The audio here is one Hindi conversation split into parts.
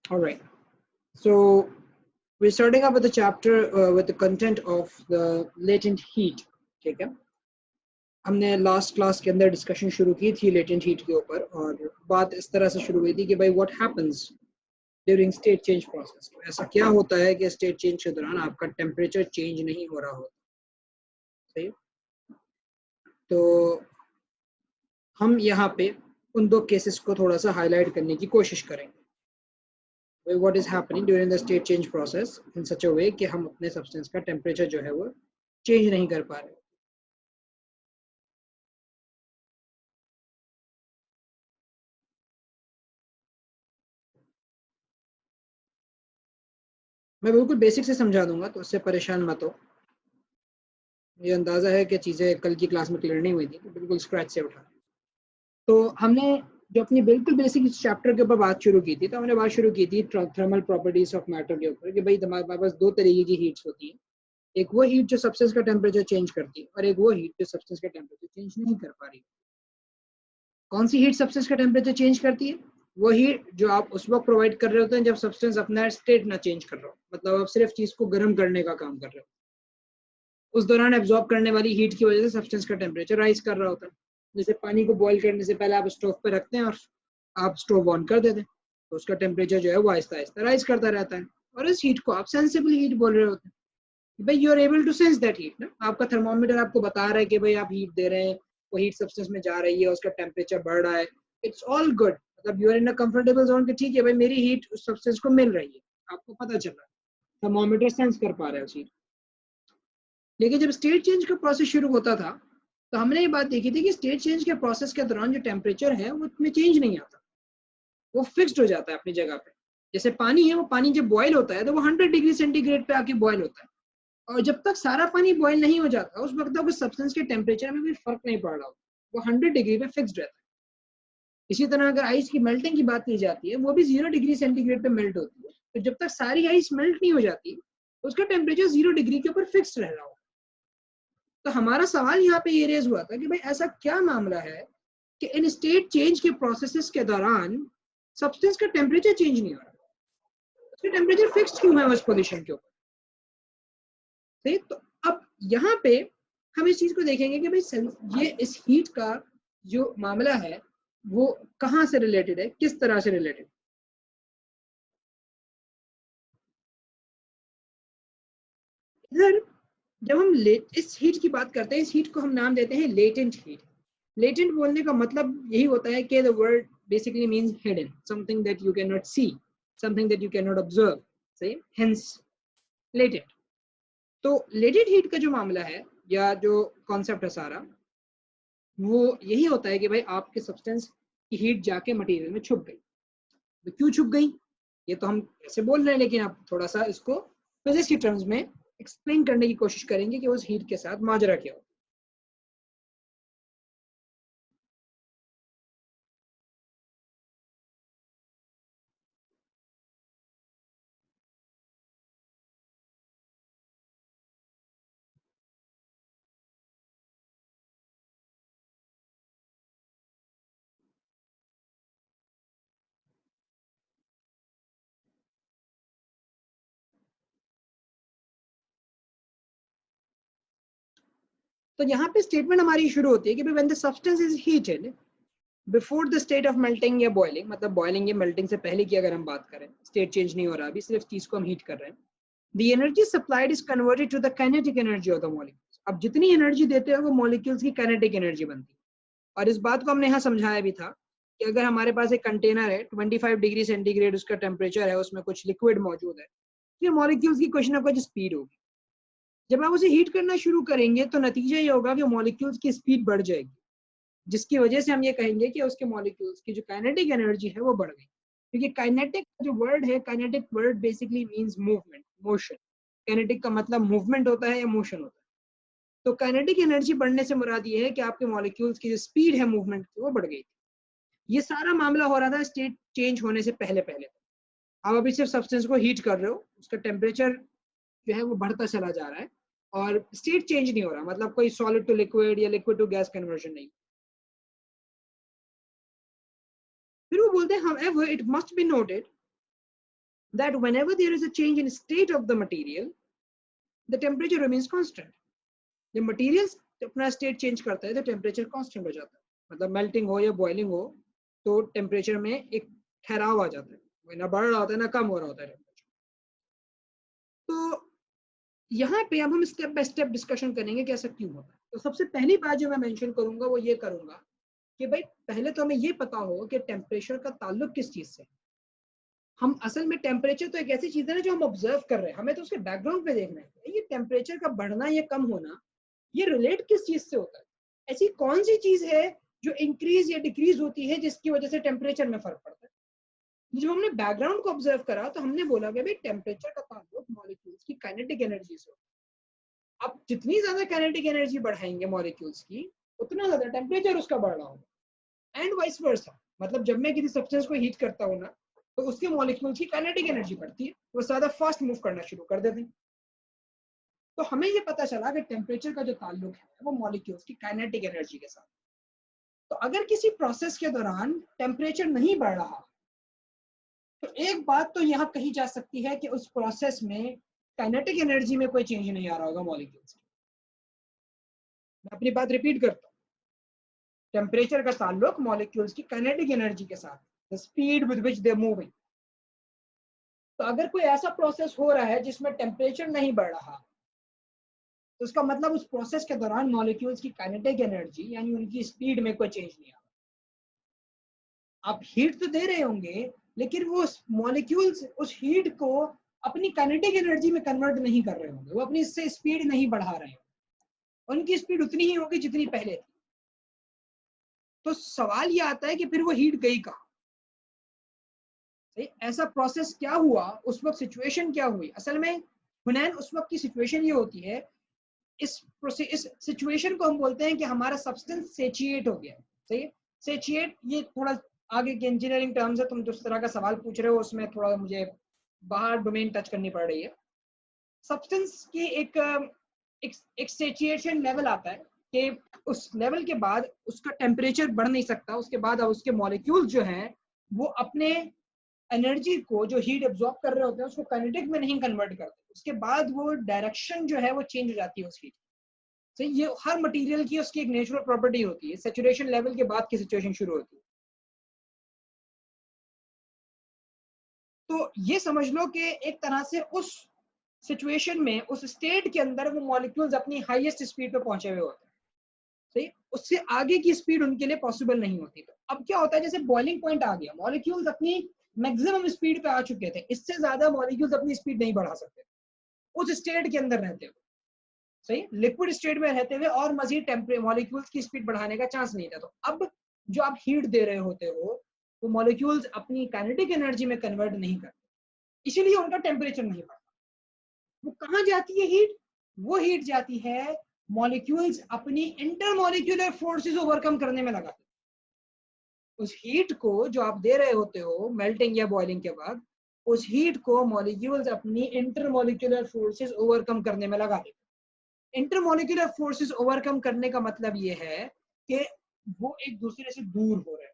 All right. So we're starting up with the chapter with the content of the latent heat. ठीक है, हमने लास्ट क्लास के अंदर डिस्कशन शुरू की थी लेटेंट हीट के ऊपर, और बात इस तरह से शुरू हुई थी कि भाई what happens during state change process. ऐसा क्या होता है कि स्टेट चेंज के दौरान आपका टेम्परेचर चेंज नहीं हो रहा होता। सही। तो हम यहाँ पे उन दो केसेस को थोड़ा सा हाईलाइट करने की कोशिश करेंगे। What is happening during the state change process in such a way कि हम अपने सब्सटेंस का टेम्परेचर जो है वो चेंज नहीं कर पा रहे। मैं बिल्कुल बेसिक से समझा दूंगा, तो उससे परेशान मत हो। ये अंदाजा है कि चीज़ें कल की क्लास में क्लियर नहीं हुई थी, तो बिल्कुल स्क्रैच से उठा। तो हमने जो अपनी बिल्कुल बेसिक इस चैप्टर के ऊपर बात शुरू की थी, तो हमने बात शुरू की थी थर्मल प्रॉपर्टीज ऑफ मैटर के ऊपर कि भाई हमारे पास दो तरीके की हीट्स होती है। एक वो हीट जो सब्सटेंस का टेम्परेचर चेंज करती है, और एक वो हीट जो सब्सटेंस का टेम्परेचर चेंज नहीं कर पा रही। कौन सी हीट सब्सटेंस का टेम्परेचर चेंज करती है? वो हीट जो आप उस वक्त प्रोवाइड कर रहे होते हैं जब सब्सटेंस अपना स्टेट ना चेंज कर रहा हो, मतलब आप सिर्फ चीज को गर्म करने का काम कर रहे हो। उस दौरान एब्जॉर्ब करने वाली हीट की वजह से सब्सटेंस का टेम्परेचर राइज कर रहा होता है। जैसे पानी को बॉईल करने से पहले आप स्टोव पे रखते हैं और आप स्टोव ऑन कर देते हैं, तो उसका टेम्परेचर जो है वो आहिस्ता आहिस्ता राइज करता रहता है। और इस हीट को आप सेंसिबल हीट बोल रहे होते हैं। भाई you are able to sense that heat ना, आपका थर्मोमीटर आपको बता रहा है कि भाई आप हीट दे रहे हैं, वो हीट सब्सटेंस में जा रही है, उसका टेम्परेचर बढ़ रहा है। इट्स ऑल गुड, मतलब you are in a comfortable zone कि ठीक है भाई मेरी हीट उस सब्सटेंस को मिल रही है, आपको पता चल रहा है, थर्मोमीटर सेंस कर पा रहा है उस हीट। लेकिन जब स्टेट चेंज का प्रोसेस शुरू होता था, तो हमने ये बात देखी थी कि स्टेट चेंज के प्रोसेस के दौरान जो टेम्परेचर है वो उसमें चेंज नहीं आता, वो फिक्स्ड हो जाता है अपनी जगह पे। जैसे पानी है, वो पानी जब बॉयल होता है तो वो 100 डिग्री सेंटीग्रेड पे आके बॉयल होता है, और जब तक सारा पानी बॉयल नहीं हो जाता उस वक्त तक उस सब्सटेंस के टेम्परेचर में भी फर्क नहीं पड़ रहा होता, वो 100 डिग्री पे फिक्स्ड रहता है। इसी तरह अगर आइस की मेल्टिंग की बात की जाती है, वो भी 0 डिग्री सेंटीग्रेड पे मेल्ट होती है, तो जब तक सारी आइस मेल्ट नहीं हो जाती उसका टेम्परेचर 0 डिग्री के ऊपर फिक्स्ड रह रहा हो। तो हमारा सवाल यहाँ पे ये रेज हुआ था कि भाई ऐसा क्या मामला है कि इन स्टेट चेंज के प्रोसेसेस के दौरान सब्सटेंस का टेम्परेचर चेंज नहीं हो रहा, उसका टेम्परेचर फिक्स्ड क्यों है उस पोजीशन के ऊपर। सही। तो अब यहाँ पे हम इस चीज को देखेंगे कि भाई ये इस हीट का जो मामला है वो कहाँ से रिलेटेड है, किस तरह से रिलेटेड। इधर जब हम इस हीट की बात करते हैं, इस हीट को हम नाम देते हैं लेटेंट हीट। लेटेंट बोलने का मतलब यही होता है कि the word basically means hidden, something that you can not see, something that you can not observe. सही, हेंस लेटेंट। तो लेटेंट हीट का जो मामला है या जो कॉन्सेप्ट है सारा, वो यही होता है कि भाई आपके सब्सटेंस की हीट जाके मटेरियल में छुप गई। तो क्यों छुप गई ये तो हम ऐसे बोल रहे हैं, लेकिन आप थोड़ा सा इसको फिजिक्स की टर्म्स में एक्सप्लेन करने की कोशिश करेंगे कि उस हीट के साथ माजरा क्या हो। तो यहाँ पे स्टेटमेंट हमारी शुरू होती है कि when the substance is heated before the state of melting या बॉइलिंग, मतलब बॉइलिंग या मेल्टिंग से पहले की अगर हम बात करें, स्टेट चेंज नहीं हो रहा, अभी सिर्फ चीज को हम हीट कर रहे हैं। The energy supplied is converted to the kinetic energy of the molecules. अब जितनी एनर्जी देते हैं वो मॉलिक्यूल्स की काइनेटिक एनर्जी बनती है। और इस बात को हमने यहाँ समझाया भी था कि अगर हमारे पास एक कंटेनर है, 25 डिग्री सेंटीग्रेड उसका टेम्परेचर है, उसमें कुछ लिक्विड मौजूद है, तो मॉलिक्यूल्स की कुछ ना कुछ स्पीड होगी। जब आप उसे हीट करना शुरू करेंगे तो नतीजा ये होगा कि मॉलिक्यूल्स की स्पीड बढ़ जाएगी, जिसकी वजह से हम ये कहेंगे कि उसके मॉलिक्यूल्स की जो काइनेटिक एनर्जी है वो बढ़ गई। क्योंकि काइनेटिक जो वर्ड है, kinetic word basically means movement, motion. Kinetic का मतलब मूवमेंट होता है या मोशन होता है। तो काइनेटिक एनर्जी बढ़ने से मुराद ये है कि आपके मॉलिक्यूल्स की जो स्पीड है मूवमेंट की वो बढ़ गई। ये सारा मामला हो रहा था स्टेट चेंज होने से पहले पहले। आप अभी सिर्फ सब्सटेंस को हीट कर रहे हो, उसका टेम्परेचर जो है वो बढ़ता चला जा रहा है और स्टेट चेंज नहीं हो रहा, मतलब कोई सॉलिड टू लिक्विड या लिक्विड टू गैस कन्वर्जन नहीं। फिर वो बोलते हैं however it must be noted that whenever there is a change in state of the material, the temperature remains constant. जब materials अपना state change करता है तो temperature constant हो जाता है, मतलब melting हो या boiling हो तो temperature में एक ठहराव आ जाता है, वो ना बढ़ रहा होता है ना कम हो रहा होता है temperature. तो यहाँ पे अब हम स्टेप बाय स्टेप डिस्कशन करेंगे कि ऐसा क्यों होता है. तो सबसे पहली बात जो मैं मेंशन करूंगा वो ये करूंगा कि भाई पहले तो हमें ये पता हो कि टेम्परेचर का ताल्लुक किस चीज से है. हम असल में टेम्परेचर तो एक ऐसी चीज है ना जो हम ऑब्जर्व कर रहे हैं, हमें तो उसके बैकग्राउंड पे देखना है. ये टेम्परेचर का बढ़ना या कम होना ये रिलेट किस चीज से होता है, ऐसी कौन सी चीज है जो इंक्रीज या डिक्रीज होती है जिसकी वजह से टेम्परेचर में फर्क पड़ता है. जब हमने बैकग्राउंड को ऑब्जर्व करा तो हमने बोला कि भाई टेम्परेचर का ताल्लुक मॉलिक्यूल्स की काइनेटिक एनर्जी से होता है. अब जितनी ज्यादा काइनेटिक एनर्जी बढ़ाएंगे मॉलिक्यूल्स की उतना ज्यादा टेम्परेचर उसका बढ़ रहा होगा, एंड वाइस वर्सा. मतलब जब मैं किसी सब्सटेंस को हीट करता हूँ ना तो उसके मॉलिक्यूल्स की काइनेटिक एनर्जी बढ़ती है, वो ज्यादा फास्ट मूव करना शुरू कर देते हैं. तो हमें ये पता चला कि टेम्परेचर का जो ताल्लुक है वो मॉलिक्यूल्स की काइनेटिक एनर्जी के साथ. तो अगर किसी प्रोसेस के दौरान टेम्परेचर नहीं बढ़ रहा तो एक बात तो यहाँ कही जा सकती है कि उस प्रोसेस में काइनेटिक एनर्जी में कोई चेंज नहीं आ रहा होगा मॉलिक्यूल्स की. मैं अपनी बात रिपीट करता हूँ, टेम्परेचर का ताल्लुक मॉलिक्यूल्स की काइनेटिक एनर्जी के साथ, the speed with which they are moving. तो अगर कोई ऐसा प्रोसेस हो रहा है जिसमें टेम्परेचर नहीं बढ़ रहा तो उसका मतलब उस प्रोसेस के दौरान मॉलिक्यूल्स की काइनेटिक एनर्जी यानी उनकी स्पीड में कोई चेंज नहीं आ रहा. आप हीट तो दे रहे होंगे लेकिन वो मॉलिक्यूल्स उस हीट को अपनी काइनेटिक एनर्जी में कन्वर्ट नहीं कर रहे होंगे, वो अपनी इससे स्पीड नहीं बढ़ा रहे होंगे, उनकी स्पीड उतनी ही होगी जितनी पहले थी. तो सवाल ये आता है कि फिर वो हीट गई कहाँ. ऐसा प्रोसेस क्या हुआ, उस वक्त सिचुएशन क्या हुई. असल में हुनैन उस वक्त की सिचुएशन ये होती है, इस सिचुएशन को हम बोलते हैं कि हमारा सब्सटेंस सेचिएट हो गया. सही है, सेचिएट ये थोड़ा आगे के इंजीनियरिंग टर्म्स है, तुम जिस तरह का सवाल पूछ रहे हो उसमें थोड़ा मुझे बाहर डोमेन टच करनी पड़ रही है. सब्सटेंस की एक सेचिएशन लेवल आता है कि उस लेवल के बाद उसका टेम्परेचर बढ़ नहीं सकता, उसके बाद अब उसके मॉलिक्यूल्स जो हैं वो अपने एनर्जी को जो हीट एब्जॉर्ब कर रहे होते हैं उसको काइनेटिक में नहीं कन्वर्ट करते, उसके बाद वो डायरेक्शन जो है वो चेंज हो जाती है उस हीट. सही, ये हर मटेरियल की उसकी एक नेचुरल प्रॉपर्टी होती है, सैचुरेशन लेवल के बाद की सिचुएशन शुरू होती है. तो ये समझ लो कि एक तरह से उस सिचुएशन में उस स्टेट के अंदर वो मॉलिक्यूल्स अपनी हाईएस्ट स्पीड पे पहुंचे हुए होते हैं. सही, उससे आगे की स्पीड उनके लिए पॉसिबल नहीं होती. तो अब क्या होता है, जैसे बॉइलिंग पॉइंट आ गया, मॉलिक्यूल्स अपनी मैक्सिमम स्पीड पे आ चुके थे, इससे ज्यादा मॉलिक्यूल्स अपनी स्पीड नहीं बढ़ा सकते उस स्टेट के अंदर रहते हुए. सही, लिक्विड स्टेट में रहते हुए और मजीद मॉलिक्यूल्स की स्पीड बढ़ाने का चांस नहीं था. तो अब जो आप हीट दे रहे होते हो वो मॉलिक्यूल्स अपनी काइनेटिक एनर्जी में कन्वर्ट नहीं करते, इसीलिए उनका टेम्परेचर नहीं बढ़ता. वो कहाँ जाती है हीट, वो हीट जाती है मॉलिक्यूल्स अपनी इंटरमॉलिक्यूलर फोर्सेस ओवरकम करने में लगाते हैं. उस हीट को जो आप दे रहे होते हो मेल्टिंग या बॉइलिंग के बाद, उस हीट को मॉलिक्यूल्स अपनी इंटरमॉलिक्यूलर फोर्सेस ओवरकम करने में लगा देते हैं. इंटरमॉलिक्यूलर फोर्सेस ओवरकम करने का मतलब ये है कि वो एक दूसरे से दूर हो रहे हैं.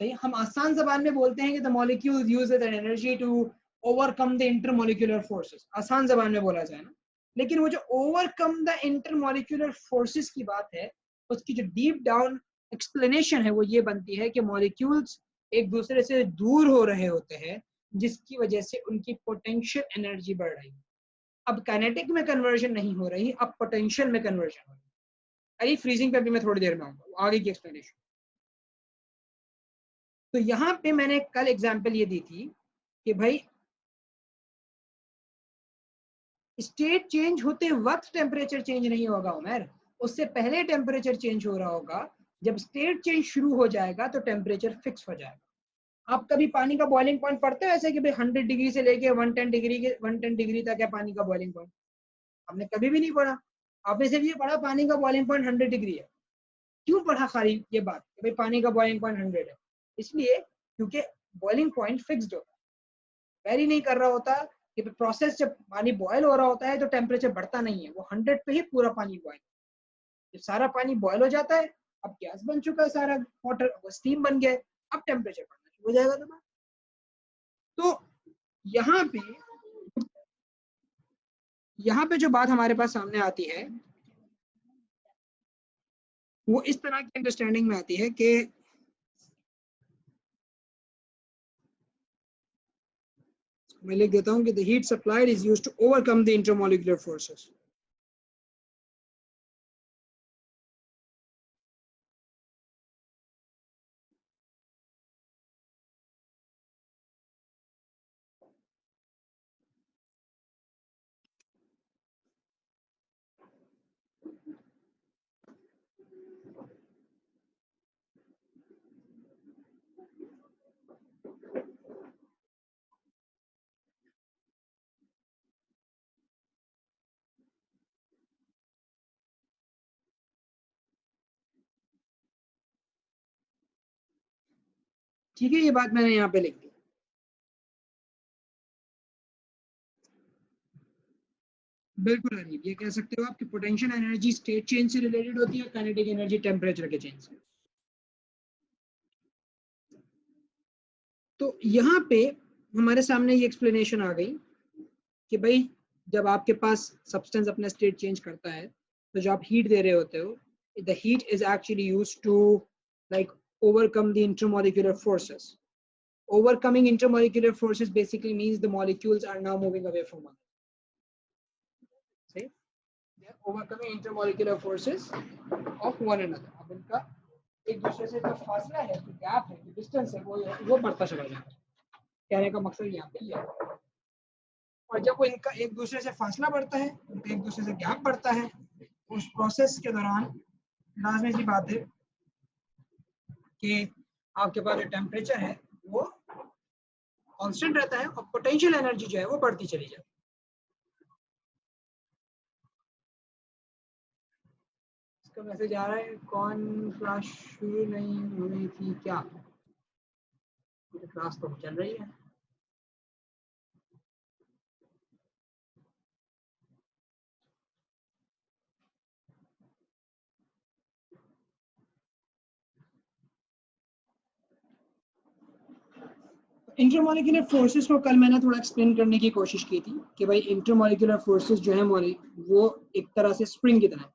सही, हम आसान जबान में बोलते हैं कि the molecules use an energy to overcome the intermolecular forces, आसान जबान में बोला जाए ना. लेकिन वो जो ओवरकम द इंटरमॉलिक्यूलर फोर्सेस की बात है उसकी जो डीप डाउन एक्सप्लेनेशन है वो ये बनती है कि मॉलिक्यूल्स एक दूसरे से दूर हो रहे होते हैं जिसकी वजह से उनकी पोटेंशियल एनर्जी बढ़ रही है. अब काइनेटिक में कन्वर्जन नहीं हो रही, अब पोटेंशियल में कन्वर्जन हो रही है. अरे फ्रीजिंग पे भी मैं थोड़ी देर में आऊंगा, आगे की एक्सप्लेनेशन. तो यहाँ पे मैंने कल एग्जांपल ये दी थी कि भाई स्टेट चेंज होते वक्त टेम्परेचर चेंज नहीं होगा उमर, उससे पहले टेम्परेचर चेंज हो रहा होगा. जब स्टेट चेंज शुरू हो जाएगा तो टेम्परेचर फिक्स हो जाएगा. आप कभी पानी का बॉइलिंग पॉइंट पढ़ते हो ऐसे कि भाई 100 डिग्री से लेके 110 डिग्री तक है पानी का बॉइलिंग पॉइंट? आपने कभी भी नहीं पढ़ा. आपने सिर्फ ये पढ़ा पानी का बॉइलिंग पॉइंट 100 डिग्री है. क्यों पढ़ा खाली ये बात कि भाई पानी का बॉइलिंग पॉइंट 100 है? इसलिए क्योंकि बॉइलिंग पॉइंट फिक्स्ड होता है, वेरी नहीं कर रहा होता. कि प्रोसेस जब पानी बॉयल हो रहा होता है तो टेम्परेचर बढ़ता नहीं है, वो 100 पे ही पूरा पानी बॉयल. जब सारा पानी बॉयल हो जाता है, अब गैस बन चुका है, सारा वाटर स्टीम बन गया है, अब टेम्परेचर बढ़ना शुरू हो जाएगा दोबारा. तो यहाँ पे जो बात हमारे पास सामने आती है वो इस तरह की अंडरस्टैंडिंग में आती है कि मैं लिख देता हूँ कि the heat supplied is used to overcome the intermolecular forces. ठीक है, ये बात मैंने यहाँ पे लिख दी। बिल्कुल अरीब, ये कह सकते हो आप कि पोटेंशियल एनर्जी स्टेट चेंज से रिलेटेड होती है, काइनेटिक एनर्जी टेम्परेचर के चेंज से। तो यहाँ पे हमारे सामने ये एक्सप्लेनेशन आ गई कि भाई जब आपके पास सब्सटेंस अपना स्टेट चेंज करता है तो जो आप हीट दे रहे होते हो, the heat is actually used to like overcome the intermolecular forces. Overcoming intermolecular forces basically means the molecules are now moving away from one another. See? They are overcoming intermolecular forces of one another. अब इनका एक दूसरे से जो फासला है, जो गैप है, जो डिस्टेंस है, वो बढ़ता चला जाता है। कहने का मकसद यहाँ पे ये है। और जब वो इनका एक दूसरे से फासला बढ़ता है, एक दूसरे से गैप बढ़ता है, उस प्रोसेस के दौरान लाजमी सी बात है कि आपके पास जो टेम्परेचर है वो कांस्टेंट रहता है और पोटेंशियल एनर्जी जो है वो बढ़ती चली जाती है। इसका मैसेज आ रहा है, कौन क्लास शुरू नहीं हुई थी क्या? क्लास तो चल रही है। इंटरमॉलिक्यूलर फोर्सेस को कल मैंने थोड़ा एक्सप्लेन करने की कोशिश की थी कि भाई इंटरमॉलिक्यूलर फोर्सेस जो है वो एक तरह से स्प्रिंग की तरह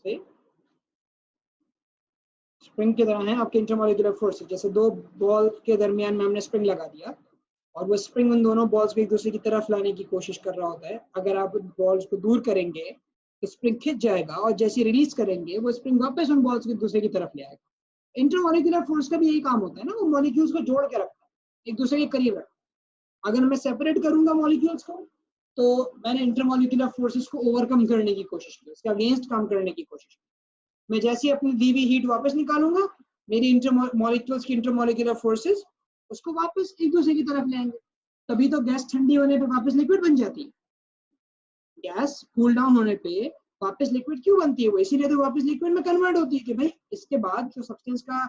है। स्प्रिंग की तरह है आपके इंटरमॉलिक्यूलर फोर्सेस। जैसे दो बॉल के दरमियान में हमने स्प्रिंग लगा दिया और वो स्प्रिंग उन दोनों बॉल्स को एक दूसरे की तरफ लाने की कोशिश कर रहा होता है। अगर आप उन बॉल्स को दूर करेंगे तो स्प्रिंग खिंच जाएगा और जैसे रिलीज करेंगे वो स्प्रिंग वापस उन बॉल्स को एक दूसरे की तरफ ले आएगा। इंटरमॉलिक्यूलर फोर्स का भी यही काम होता है ना, वो मॉलिक्यूल्स को जोड़ के रखता है, एक दूसरे के करीब रखता है। अगर मैं सेपरेट करूंगा मॉलिक्यूल्स को तो मैंने इंटरमॉलिक्यूलर फोर्सेस को ओवरकम करने की कोशिश की, उसके अगेंस्ट काम करने की कोशिश की। मैं जैसे ही अपनी दी हुई हीट वापस निकालूंगा, मेरी इंटरमॉलिक्यूल्स की इंटरमॉलिक्यूलर फोर्सेस उसको वापस एक दूसरे की तरफ ले आएंगे। तभी तो गैस ठंडी होने पे वापस लिक्विड बन जाती है। गैस कूल डाउन होने पे वापस लिक्विड क्यों बनती है? वो इसीलिए तो वापस लिक्विड में कन्वर्ट होती है कि भाई इसके बाद जो सब्सटेंस का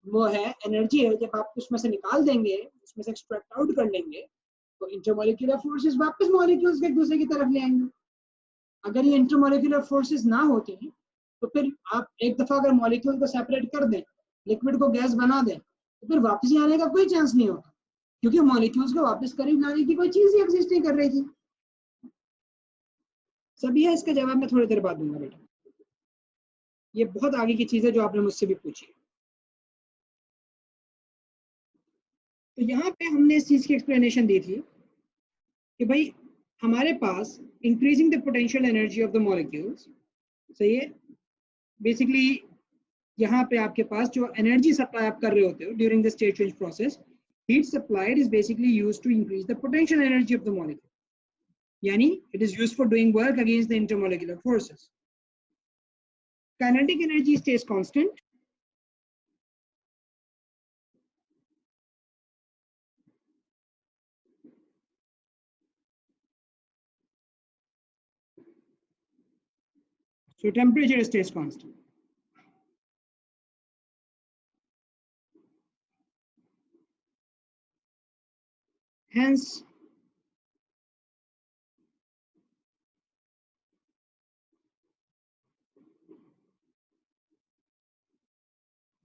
वो है एनर्जी है, जब आप उसमें से निकाल देंगे, उसमें से एक्सट्रैक्ट आउट कर लेंगे, तो इंटरमॉलिक्यूलर फोर्सेस वापस मॉलिक्यूल्स के एक दूसरे की तरफ ले आएंगे। अगर ये इंटरमॉलिक्यूलर फोर्सेस ना होती तो फिर आप एक दफा अगर मॉलिक्यूल को सेपरेट कर दें, लिक्विड को गैस बना दें, तो फिर वापसी आने का कोई चांस नहीं होता, क्योंकि मॉलिक्यूल्स को वापस करीब लाने की कोई चीज ही एग्जिस्ट नहीं कर रही थी। सभी है, इसका जवाब मैं थोड़ी देर बाद दूंगा बेटा। ये बहुत आगे की चीज है जो आपने मुझसे भी पूछी। तो यहाँ पे हमने इस चीज की एक्सप्लेनेशन दी थी कि भाई हमारे पास increasing the potential energy of the molecules, सही है, बेसिकली यहाँ पे आपके पास जो एनर्जी सप्लाई आप कर रहे होते हो during the state change process, heat supplied is basically used to increase the potential energy of the molecule. Yani it is used for doing work against the intermolecular forces. Kinetic energy stays constant. So temperature stays constant. Hence,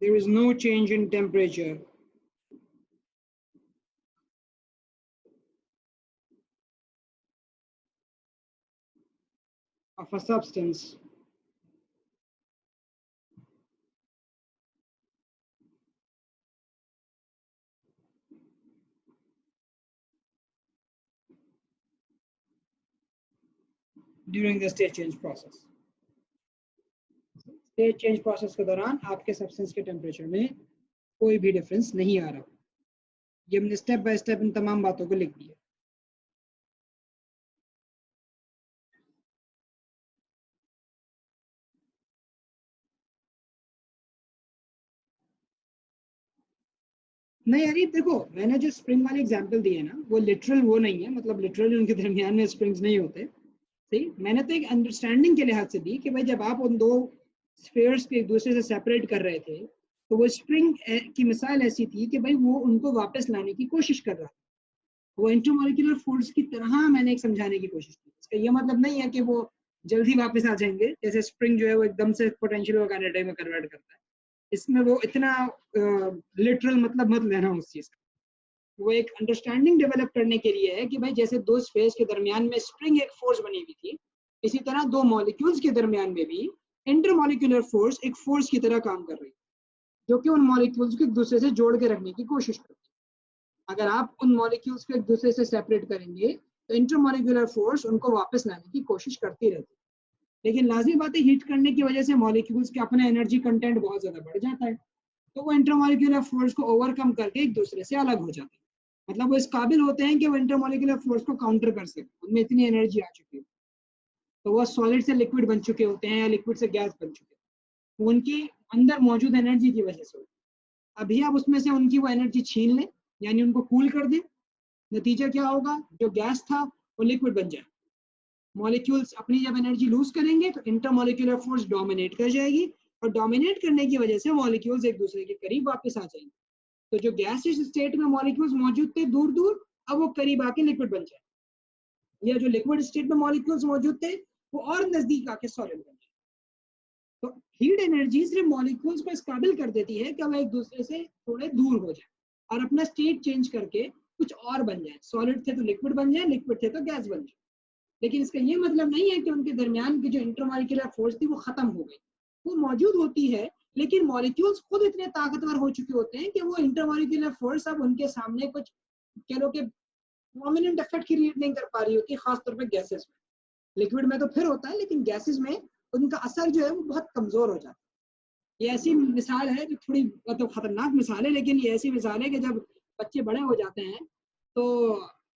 there is no change in temperature of a substance during the state change process. State change process के दौरान आपके सब्सटेंस के टेम्परेचर में कोई भी डिफरेंस नहीं आ रहा। ये हमने स्टेप बाय स्टेप इन तमाम बातों को लिख दिया। नहीं यार, देखो मैंने जो स्प्रिंग वाले एग्जांपल दिए ना, वो लिटरल वो नहीं है, मतलब लिटरली उनके दरमियान में स्प्रिंग्स नहीं होते। सही, मैंने तो एक अंडरस्टैंडिंग के लिहाज से दी कि भाई जब आप उन दो स्फीयर्स को एक दूसरे से सेपरेट कर रहे थे तो वो स्प्रिंग की मिसाल ऐसी थी कि भाई वो उनको वापस लाने की कोशिश कर रहा था। वो इंटरमॉलिक्यूलर फोर्स की तरह मैंने एक समझाने की कोशिश की। इसका ये मतलब नहीं है कि वो जल्दी वापस आ जाएंगे, जैसे स्प्रिंग जो है वो एकदम से पोटेंशियल को काइनेटिक में कन्वर्ट करता है। इसमें वो इतना लिटरल मतलब मत लेना उस चीज का। वो एक अंडरस्टैंडिंग डेवलप करने के लिए है कि भाई जैसे दो स्पेस के दरमियान में स्प्रिंग एक फोर्स बनी हुई थी, इसी तरह दो मॉलिक्यूल्स के दरमियान में भी इंटरमॉलिक्यूलर फोर्स एक फोर्स की तरह काम कर रही है, जो कि उन मॉलिक्यूल्स को एक दूसरे से जोड़ के रखने की कोशिश करती है। अगर आप उन मॉलिक्यूल्स को एक दूसरे से सेपरेट करेंगे तो इंटरमॉलिक्यूलर फोर्स उनको वापस लाने की कोशिश करती रहती है। लेकिन लाजमी बात है, हीट करने की वजह से मॉलिक्यूल्स का अपना एनर्जी कंटेंट बहुत ज्यादा बढ़ जाता है, तो वो इंटरमॉलिक्यूलर फोर्स को ओवरकम करके एक दूसरे से अलग हो जाते हैं। मतलब वो इस काबिल होते हैं कि वो इंटरमॉलिक्यूलर फोर्स को काउंटर कर सकें, उनमें इतनी एनर्जी आ चुकी है। तो वो सॉलिड से लिक्विड बन चुके होते हैं या लिक्विड से गैस बन चुके हैं, उनकी अंदर मौजूद एनर्जी की वजह से। अभी आप उसमें से उनकी वो एनर्जी छीन लें, यानी उनको कूल कर दें, नतीजा क्या होगा, जो गैस था वो लिक्विड बन जाए। मॉलिक्यूल्स अपनी जब एनर्जी लूज करेंगे तो इंटरमॉलिक्यूलर फोर्स डोमिनेट कर जाएगी, और डोमिनेट करने की वजह से मॉलिक्यूल्स एक दूसरे के करीब वापस आ जाएंगे। तो जो गैसियस स्टेट में मॉलिक्यूल्स मौजूद थे दूर दूर, अब वो करीब आके लिक्विड बन जाए, या जो लिक्विड स्टेट में मॉलिक्यूल्स मौजूद थे वो और नजदीक आके सॉलिड बन जाए। तो हीट एनर्जी सिर्फ मॉलिक्यूल्स को इस काबिल कर देती है कि वो एक दूसरे से थोड़े दूर हो जाए और अपना स्टेट चेंज करके कुछ और बन जाए। सॉलिड थे तो लिक्विड बन जाए, लिक्विड थे तो गैस बन जाए। लेकिन इसका ये मतलब नहीं है कि उनके दरमियान की जो इंटरमॉलिक्यूलर फोर्स थी वो खत्म हो गई, वो मौजूद होती है, लेकिन मॉलिक्यूल्स खुद इतने ताकतवर हो चुके होते हैं कि वो इंटरमॉलिक्यूलर फोर्स अब उनके सामने कुछ कह लो कि प्रोमिनेंट इफेक्ट क्रिएट नहीं कर पा रही होती, खासतौर पर गैसेस में। लिक्विड में तो फिर होता है, लेकिन गैसेस में उनका असर जो है वो बहुत कमजोर हो जाता है। ये ऐसी मिसाल है जो थोड़ी मतलब खतरनाक मिसाल है, लेकिन ये ऐसी मिसाल है कि जब बच्चे बड़े हो जाते हैं तो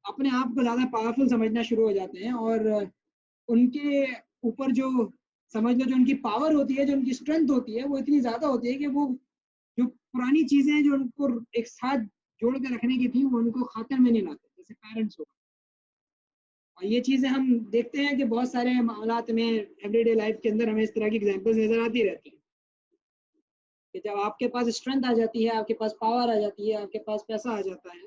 अपने आप को ज्यादा पावरफुल समझना शुरू हो जाते हैं, और उनके ऊपर जो समझ लो जो उनकी पावर होती है, जो उनकी स्ट्रेंथ होती है, वो इतनी ज्यादा होती है कि वो जो पुरानी चीजें जो उनको एक साथ जोड़ के रखने की थी वो उनको खातिर में नहीं लाते, जैसे पेरेंट्स हो। और ये चीजें हम देखते हैं कि बहुत सारे मामलात में एवरीडे लाइफ के अंदर हमें इस तरह की एग्जांपल्स नजर आती रहती हैं कि जब आपके पास स्ट्रेंथ आ जाती है, आपके पास पावर आ जाती है, आपके पास पैसा आ जाता है,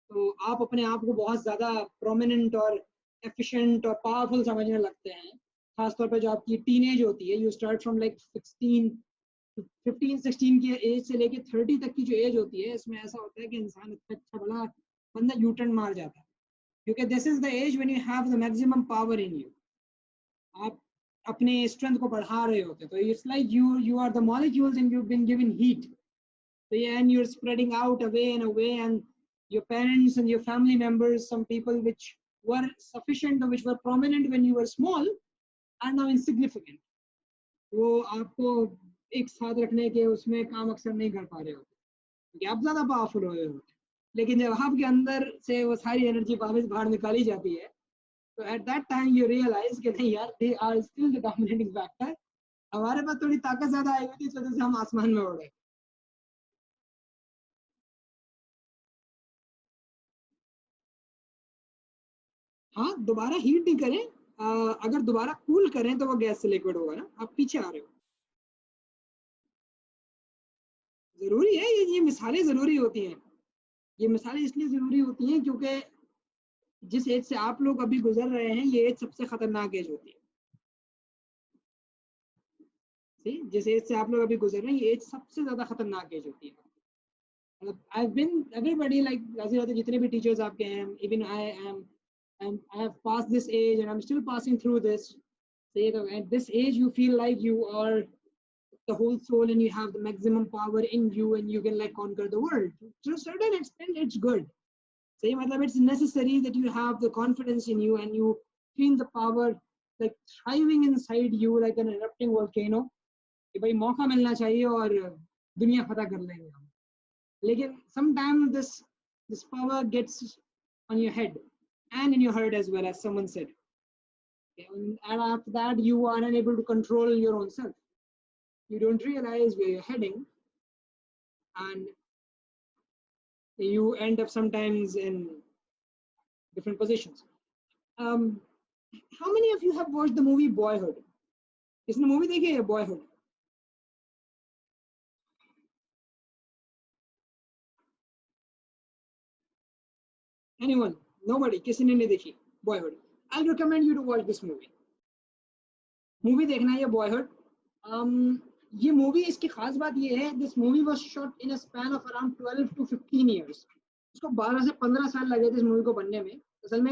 तो आप अपने आप को बहुत ज़्यादा प्रोमिनेंट और एफिशिएंट और पावरफुल समझने लगते हैं। खासतौर पर जो आपकी टीनेज होती है, यू स्टार्ट फ्रॉम लाइक 15-16 की एज से लेके 30 तक की जो एज होती है, इसमें ऐसा होता है कि इंसान अच्छा बड़ा बंदा यू टर्न मार जाता है, क्योंकि this is the age when you have the maximum power in you. आप अपने स्ट्रेंथ को बढ़ा रहे होते, तो it's like you are the molecules and you been given heat, and you're spreading out away, and your parents and your family members, some people which were sufficient or which were prominent when you were small, are now insignificant. वो आपको एक साथ रखने के उसमें काम अक्सर नहीं कर पा रहे होते, क्योंकि आप ज्यादा पावरफुल हो रहे होते। लेकिन जब आपके अंदर से वो सारी एनर्जी वापस बाहर निकाली जाती है, तो at that time you realise कि नहीं यार, they are still the dominating factor. हमारे पास थोड़ी ताकत ज्यादा आई हुई थी, इस वजह से हम आसमान में उड़ गए। हाँ, दोबारा हीट नहीं करें, अगर दोबारा कूल करें तो वो गैस से लिक्विड होगा ना। आप पीछे आ रहे हो। जरूरी है, ये मिसालें जरूरी होती हैं। ये मिसालें इसलिए जरूरी होती हैं क्योंकि जिस एज से आप लोग अभी गुजर रहे हैं, ये एज सबसे खतरनाक एज होती है। जिस एज से आप लोग अभी गुजर रहे हैं, ये एज सबसे ज्यादा खतरनाक एज होती है. I've been everybody like जितने भी टीचर्स आपके हैं, even I have passed this age and I'm still passing through this. Say that at this age you feel like you are the whole soul and you have the maximum power in you and you can like conquer the world. To a certain extent, it's good. Say matlab it's necessary that you have the confidence in you and you feel the power like thriving inside you like an erupting volcano. कि भाई मौका मिलना चाहिए और दुनिया फतह कर लेंगे हम. लेकिन sometimes this power gets on your head and in your heart as well, as someone said. And after that, you are unable to control your own self. You don't realize where you're heading, and you end up sometimes in different positions. How many of you have watched the movie Boyhood? इसने movie देखी है Boyhood? Anyone? Nobody? किसी ने नहीं देखी Boyhood? I'll recommend you to watch this movie. Movie देखना है ये Boyhood. ये मूवी, इसकी खास बात ये है, this movie was shot in a span of around 12 to 15 years. उसको 12 से 15 साल लगे थे इस मूवी को बनने में. असल में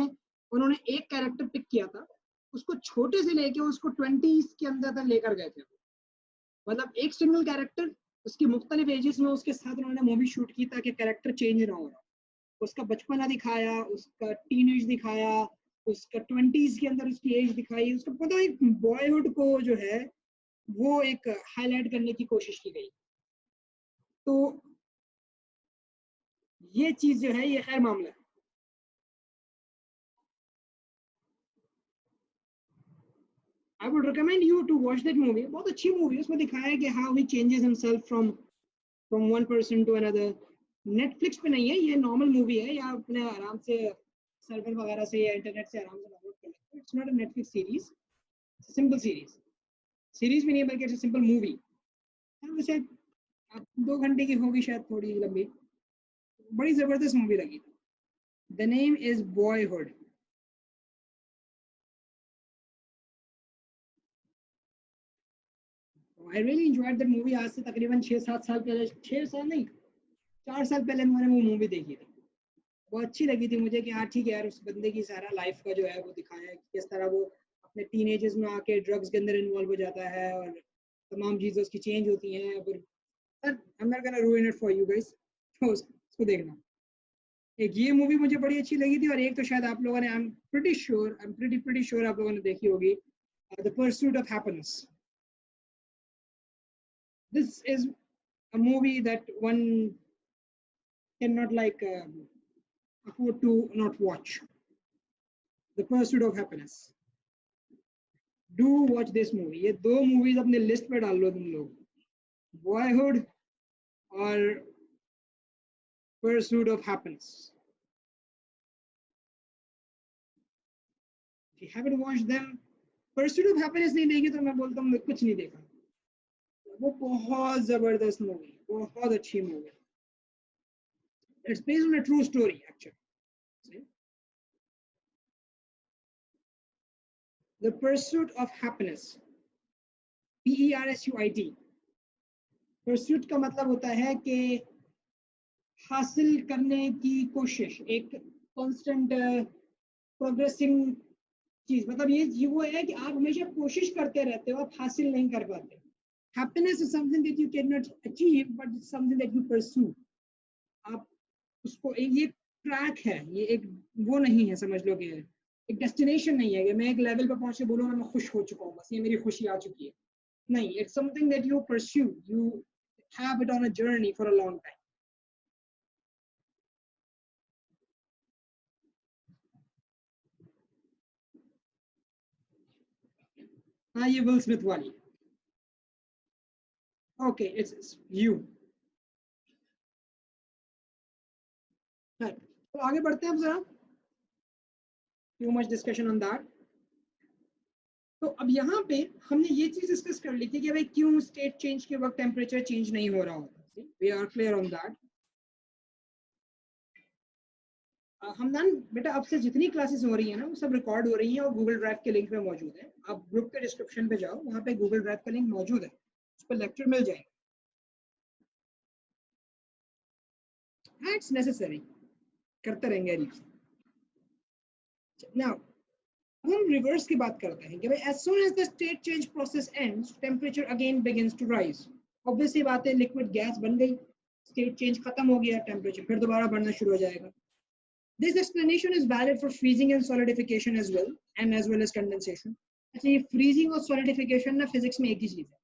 उन्होंने एक कैरेक्टर पिक किया था, उसको छोटे से लेके उसको 20s के अंदर तक लेकर गए थे. मतलब एक सिंगल कैरेक्टर, उसकी मुख्तलिफ एजेस में उसके साथ उन्होंने मूवी शूट की ताकि कैरेक्टर चेंज ना हो रहा. उसका बचपना दिखाया, उसका टीनेज दिखाया, उसका 20s के अंदर उसकी एज दिखाई. उसका पता एक बॉयहुड को जो है वो एक हाईलाइट करने की कोशिश की गई. तो ये चीज जो है ये खैर मामला है. I would recommend you to watch that movie. बहुत अच्छी मूवी है. उसमें दिखाया है कि how he changes himself from one person to another. Netflix पे नहीं है, ये नॉर्मल मूवी है, या अपने आराम से सर्वर वगैरह से या इंटरनेट से आराम से डाउनलोड कर सकते हो. It's not a Netflix series, simple series भी नहीं बल्कि इट्स सिंपल मूवी. वैसे 2 घंटे की होगी शायद, थोड़ी लंबी. बड़ी जबरदस्त मूवी लगी. The name is boyhood. I really enjoyed that movie. आज से तकरीबन 6-7 साल पहले, 6 साल नहीं 4 साल पहले मैंने वो मूवी देखी थी. बहुत अच्छी लगी थी मुझे कि हाँ ठीक है यार, उस बंदे की सारा लाइफ का जो है वो दिखाया है, किस तरह वो अपने टीनेजर्स में आके ड्रग्स के अंदर इन्वॉल्व हो जाता है और तमाम चीज़ें उसकी चेंज होती हैं. पर I'm not gonna ruin it for you guys. तो उसको देखना. एक ये मूवी मुझे बड़ी अच्छी लगी थी, और एक तो शायद आप लोगों ने, I'm pretty sure आप लोगों ने देखी होगी, The Pursuit of Happiness. This is a movie that one cannot like afford to not watch. The Pursuit of Happiness. Do watch this movie. ये 2 movies अपने लिस्ट पे डाल लो तुम लोग, Boyhood और Pursuit of Happiness. If you haven't watched them, Pursuit of Happiness नहीं देखी तो मैं बोलता हूँ कुछ नहीं देखा. वो बहुत जबरदस्त मूवी, बहुत अच्छी movie. It's based on a true story actually. See? The Pursuit of Happiness. PERSUIT. Pursuit का मतलब होता है कि हासिल करने की कोशिश, एक कांस्टेंट प्रोग्रेसिंग चीज. मतलब ये वो है कि आप हमेशा कोशिश करते रहते हो, आप हासिल नहीं कर पाते. Happiness is something that you cannot achieve, but it's something that you pursue. आप उसको, ये ट्रैक है, ये एक वो नहीं है, समझ लो कि एक डेस्टिनेशन नहीं है कि मैं एक लेवल पे पहुंच के बोलूँगा मैं खुश हो चुका हूँ, बस ये मेरी खुशी आ चुकी है. नहीं, it's something that you pursue. You have it on a journey for a long time. हाँ, ये विल स्मिथ वाली. Okay, it's you. तो आगे बढ़ते हैं अब जरा. Too much discussion on that. तो अब यहाँ पे हमने ये चीज डिस्कस कर ली थी कि भाई क्यों स्टेट चेंज के वक्त टेम्परेचर चेंज नहीं हो रहा होता. We are clear on that. Hamdan बेटा, अब से जितनी क्लासेस हो रही है ना वो सब रिकॉर्ड हो रही हैं और गूगल ड्राइव के लिंक में मौजूद है. आप ग्रुप के डिस्क्रिप्शन पे जाओ, वहाँ पे गूगल ड्राइव का लिंक मौजूद है. उस पर लेक्चर मिल जाएगा। इट्स नेसेसरी, करते रहेंगे। नाउ हम रिवर्स की बात करते हैं कि भाई as soon as the state change process ends temperature again begins to rise. Obviously बात है, लिक्विड गैस बन गई, स्टेट चेंज खत्म हो गया, टेम्परेचर फिर दोबारा बढ़ना शुरू हो जाएगा। This explanation is valid for freezing and solidification as well as condensation. अच्छा, ये फ्रीजिंग और सॉलिडिफिकेशन ना फिजिक्स में एक ही चीज है,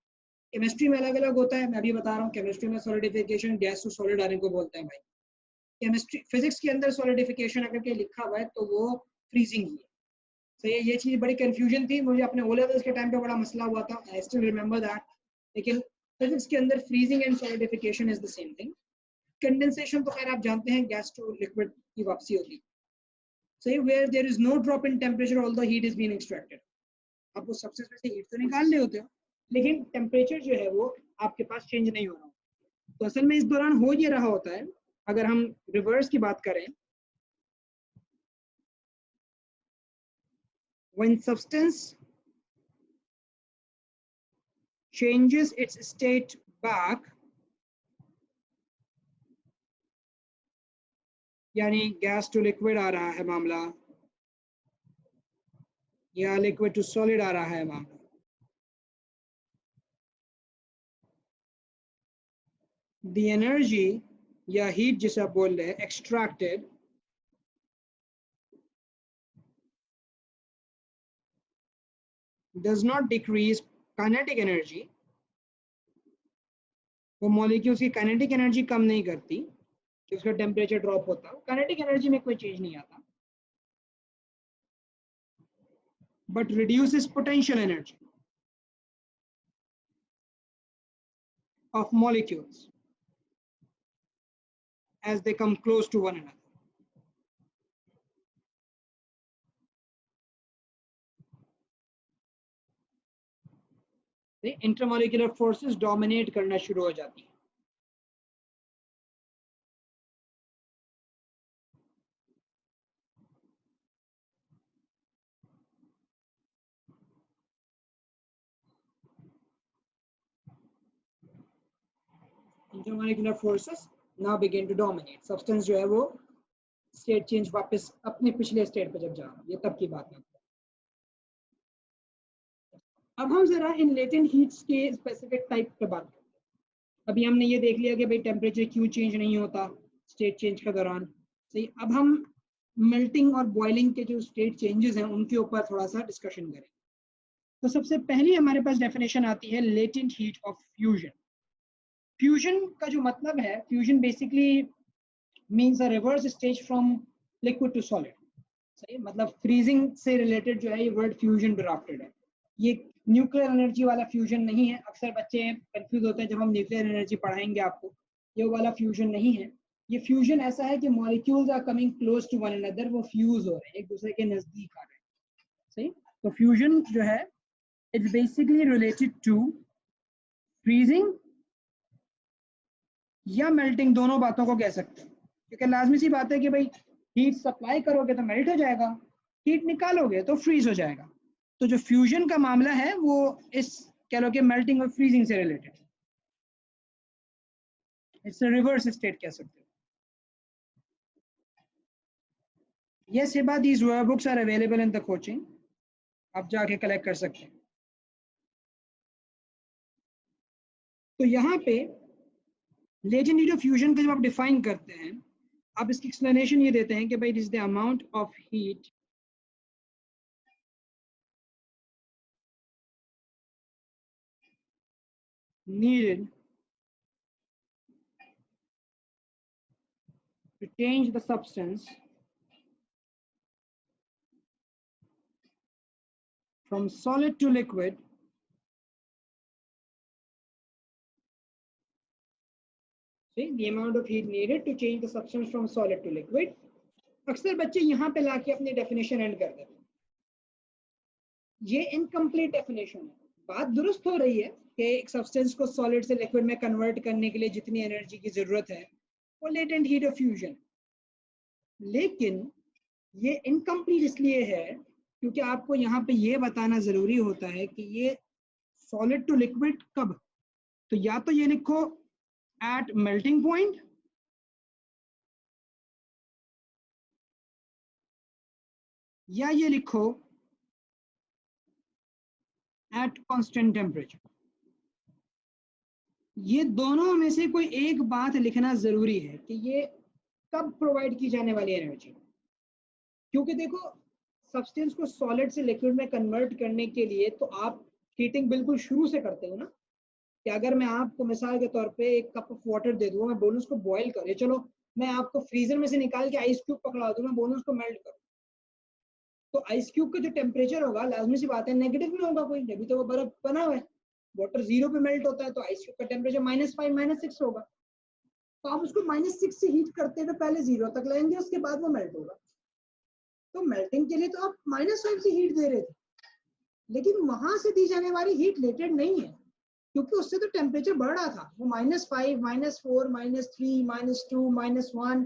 केमिस्ट्री में अलग अलग होता है। मैं अभी बता रहा हूँ, केमिस्ट्री में सॉलिडिफिकेशन गैस टू सॉलिड आने को बोलते हैं भाई। केमिस्ट्री फिजिक्स के अंदर सॉलिडिफिकेशन अगर के लिखा हुआ है तो वो फ्रीजिंग ही है। सही है, ये चीज बड़ी कंफ्यूजन थी मुझे अपने ओ लेवल्स के टाइम पे, बड़ा मसला हुआ था, आई स्टिल रिमेंबर दैट। लेकिन फिजिक्स के अंदर freezing and solidification is the same thing. Condensation तो खैर आप जानते हैं, गैस टू लिक्विड की वापसी होगी। सही, where there is no drop in temperature although heat is being extracted. आप वो सबसे से हीट तो निकाल रहे होते हो, लेकिन टेम्परेचर जो है वो आपके पास चेंज नहीं हो रहा। तो असल में इस दौरान हो ये रहा होता है, अगर हम रिवर्स की बात करें, when substance changes its state back, यानी गैस टू लिक्विड आ रहा है मामला, या लिक्विड टू सॉलिड आ रहा है मामला, the energy या हीट जिसे आप बोल रहे हैं extracted does not decrease kinetic energy, वो मॉलिक्यूल्स की काइनेटिक एनर्जी कम नहीं करती कि उसका टेम्परेचर ड्रॉप होता है, काइनेटिक एनर्जी में कोई चेंज नहीं आता, but reduces potential energy of molecules as they come close to one another. The intermolecular forces dominate करना शुरू हो जाती है। Intermolecular forces now begin to dominate. Substance जो है वो स्टेट चेंज वापस अपने पिछले स्टेट पे जब जा रहा है, ये तब की बात है। अब हम जरा इन लेटेंट हीट्स के स्पेसिफिक टाइप पे बात करते हैं। अभी हमने ये देख लिया कि भाई टेम्परेचर क्यों चेंज नहीं होता स्टेट चेंज के दौरान। सही, अब हम मेल्टिंग और बॉइलिंग के जो स्टेट चेंजेस हैं उनके ऊपर थोड़ा सा डिस्कशन करें। तो सबसे पहली हमारे पास डेफिनेशन आती है latent heat of fusion. Fusion का जो मतलब है, fusion basically means a reverse stage from liquid to solid. सही, मतलब फ्रीजिंग से रिलेटेड जो है ये वर्ड फ्यूजन ड्राफ्टेड है। ये न्यूक्लियर एनर्जी वाला फ्यूजन नहीं है। अक्सर बच्चे कंफ्यूज होते हैं जब हम न्यूक्लियर एनर्जी पढ़ाएंगे आपको, ये वाला फ्यूजन नहीं है। ये फ्यूजन ऐसा है कि molecules are coming close to one another, वो फ्यूज हो रहे हैं, एक दूसरे के नजदीक आ रहे हैं। सही, तो फ्यूजन जो है it's basically related to freezing या मेल्टिंग, दोनों बातों को कह सकते हैं। क्योंकि लाजमी सी बात है कि भाई हीट सप्लाई करोगे तो मेल्ट हो जाएगा, हीट निकालोगे तो फ्रीज हो जाएगा। तो जो फ्यूजन का मामला है वो इस कह लो कि मेल्टिंग और फ्रीजिंग से related, it's a reverse state कह सकते हो। Yes, Hiba, these workbooks are available in the coaching, आप जाके कलेक्ट कर सकते हैं। तो यहाँ पे लेटेंट हीट ऑफ फ्यूजन का जब आप डिफाइन करते हैं, आप इसकी एक्सप्लेनेशन ये देते हैं कि भाई it is the amount of heat needed to change the substance from solid to liquid see the amount of heat needed to change the substance from solid to liquid। अक्सर बच्चे यहाँ पे लाके अपनी डेफिनेशन एंड कर देते हैं, ये इनकम्प्लीट डेफिनेशन है। बात दुरुस्त हो रही है कि एक सब्सटेंस को सॉलिड से लिक्विड में कन्वर्ट करने के लिए जितनी एनर्जी की जरूरत है वो लेटेंट हीट ऑफ फ्यूजन, लेकिन ये इनकम्प्लीट इसलिए है क्योंकि आपको यहाँ पे ये बताना जरूरी होता है कि ये सॉलिड टू लिक्विड कब तो या तो ये लिखो एट मेल्टिंग पॉइंट, या ये लिखो एट कांस्टेंट टेम्परेचर। ये दोनों में से कोई एक बात लिखना जरूरी है कि ये कब प्रोवाइड की जाने वाली एनर्जी। क्योंकि देखो सब्सटेंस को सॉलिड से लिक्विड में कन्वर्ट करने के लिए तो आप हीटिंग बिल्कुल शुरू से करते हो ना, कि अगर मैं आपको मिसाल के तौर पे एक कप ऑफ वाटर दे दूँ, मैं बोलूँ उसको बॉईल करे, चलो मैं आपको फ्रीजर में से निकाल के आइस क्यूब पकड़ा दूँ, मैं बोलूँ उसको मेल्ट करो, तो आइस क्यूब का जो टेम्परेचर होगा लाजमी सी बात है नेगेटिव में होगा, कोई अभी तो वो बर्फ बना हुआ है, वाटर 0 पे मेल्ट होता है तो आइस क्यूब का टेम्परेचर -5 -6 होगा। तो आप उसको -6 से हीट करते हुए पहले 0 तक लाएंगे, उसके बाद वो मेल्ट होगा। तो मेल्टिंग के लिए तो आप -5 से हीट दे रहे थे, लेकिन वहां से दी जाने वाली हीट लेटेड नहीं है, क्योंकि उससे तो टेम्परेचर बढ़ रहा था, वो -5 -4 -3 -2 -1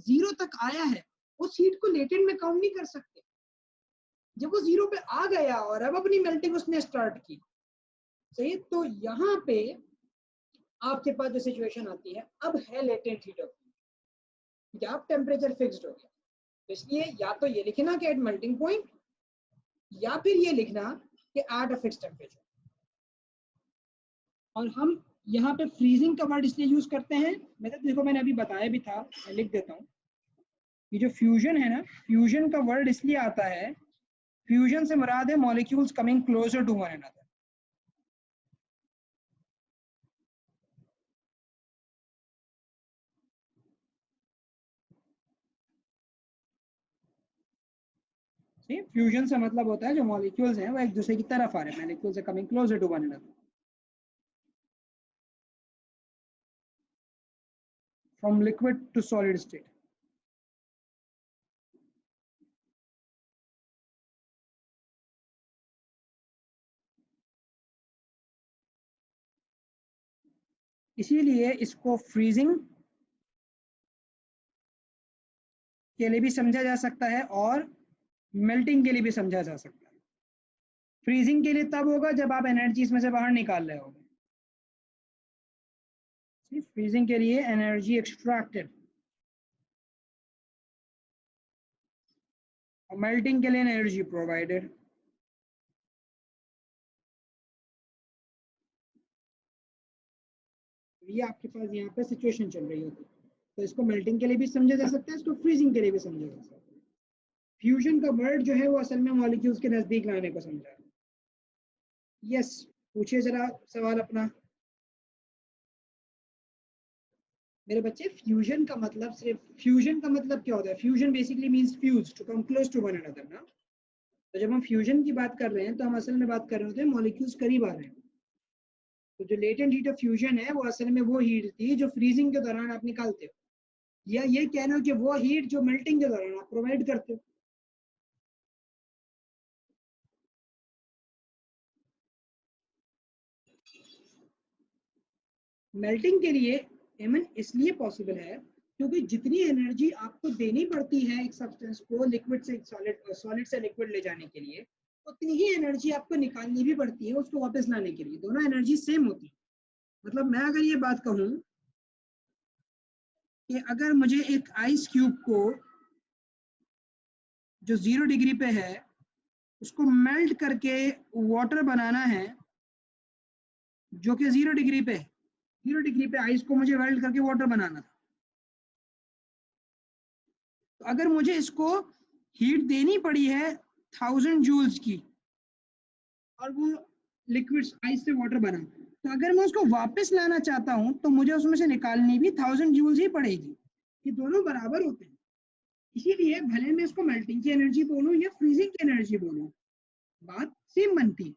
0 तक आया है, उस हीट को लेटेड में काउंट नहीं कर सकते। जब वो 0 पे आ गया और अब अपनी मेल्टिंग उसने स्टार्ट की, सही, तो यहाँ पे आपके पास जो सिचुएशन आती है अब है लेटेंट हीट ऑफ, या अब टेम्परेचर फिक्स्ड हो गया, तो इसलिए या तो ये लिखना कि एट मेल्टिंग पॉइंट, या फिर ये लिखना कि एट अ फिक्स्ड टेम्परेचर। और हम यहाँ पे फ्रीजिंग का वर्ड इसलिए यूज करते हैं, मतलब देखो मैंने अभी बताया भी था, मैं लिख देता हूँ, ये जो फ्यूजन है ना, फ्यूजन का वर्ड इसलिए आता है, फ्यूजन से मुराद है molecules coming closer to one another. Fusion से मतलब होता है जो मॉलिक्यूल्स हैं वो एक दूसरे की तरफ आ रहे हैं, molecules are coming closer to one another, from liquid to solid state. इसीलिए इसको फ्रीजिंग के लिए भी समझा जा सकता है और मेल्टिंग के लिए भी समझा जा सकता है। फ्रीजिंग के लिए तब होगा जब आप एनर्जी इसमें से बाहर निकाल रहे होगे, फ्रीजिंग के लिए एनर्जी एक्सट्रैक्टेड, और मेल्टिंग के लिए एनर्जी प्रोवाइडेड। ये आपके पास यहाँ पे सिचुएशन चल रही होती है, तो इसको मेल्टिंग के लिए भी समझा जा सकता है, इसको फ्रीजिंग के लिए भी समझा जा सकता है। फ्यूजन का वर्ड जो है वो असल में मॉलिक्यूल्स के नजदीक लाने को समझा है। यस, पूछिए जरा सवाल अपना मेरे बच्चे। फ्यूजन का मतलब सिर्फ, फ्यूजन का मतलब क्या होता है? Fusion basically means fuse, to come close to one another ना। तो जब हम फ्यूजन की बात कर रहे हैं तो हम असल में बात कर रहे होते हैं मॉलिक्यूल्स करीब आ रहे हैं। तो जो लेटेंट हीट ऑफ फ्यूजन है वो असल में वो हीट थी जो फ्रीजिंग के दौरान आप निकालते हो, या ये कह रहे हो कि वो हीट जो मेल्टिंग के दौरान आप प्रोवाइड करते हो। मेल्टिंग के लिए एमन इसलिए पॉसिबल है क्योंकि जितनी एनर्जी आपको देनी पड़ती है एक सब्सटेंस को लिक्विड से सॉलिड, सॉलिड से लिक्विड ले जाने के लिए, उतनी ही एनर्जी आपको निकालनी भी पड़ती है उसको वापस लाने के लिए। दोनों एनर्जी सेम होती है। मतलब मैं अगर ये बात कहूँ कि अगर मुझे एक आइस क्यूब को जो 0 डिग्री पे है उसको मेल्ट करके वाटर बनाना है जो कि 0 डिग्री पे है, 0 डिग्री पे आइस को मुझे मेल्ट करके वाटर बनाना था, तो अगर मुझे इसको हीट देनी पड़ी है 1000 जूल्स की और वो लिक्विड आइस से वाटर बना, तो अगर मैं उसको वापस लाना चाहता हूं तो मुझे उसमें से निकालनी भी 1000 जूल्स ही पड़ेगी। ये दोनों बराबर होते हैं, इसीलिए भले मैं इसको मेल्टिंग की एनर्जी बोलूं या फ्रीजिंग की एनर्जी बोलूं, बात सेम बनती है।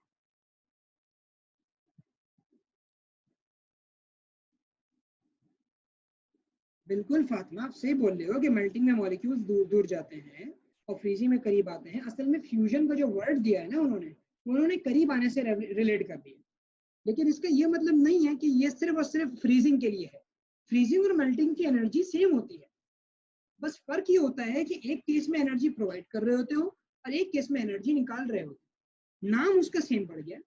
बिल्कुल फातिमा, आप सही बोल रहे हो कि मेल्टिंग में मॉलिक्यूल्स दूर दूर जाते हैं और फ्रीजिंग में करीब आते हैं। असल में फ्यूजन का जो वर्ड दिया है ना उन्होंने करीब आने से रिलेट कर दिया, लेकिन इसका ये मतलब नहीं है कि ये सिर्फ और सिर्फ फ्रीजिंग के लिए है। फ्रीजिंग और मेल्टिंग की एनर्जी सेम होती है, बस फर्क ये होता है कि एक केस में एनर्जी प्रोवाइड कर रहे होते हो और एक केस में एनर्जी निकाल रहे होते हो, नाम उसका सेम पड़ गया।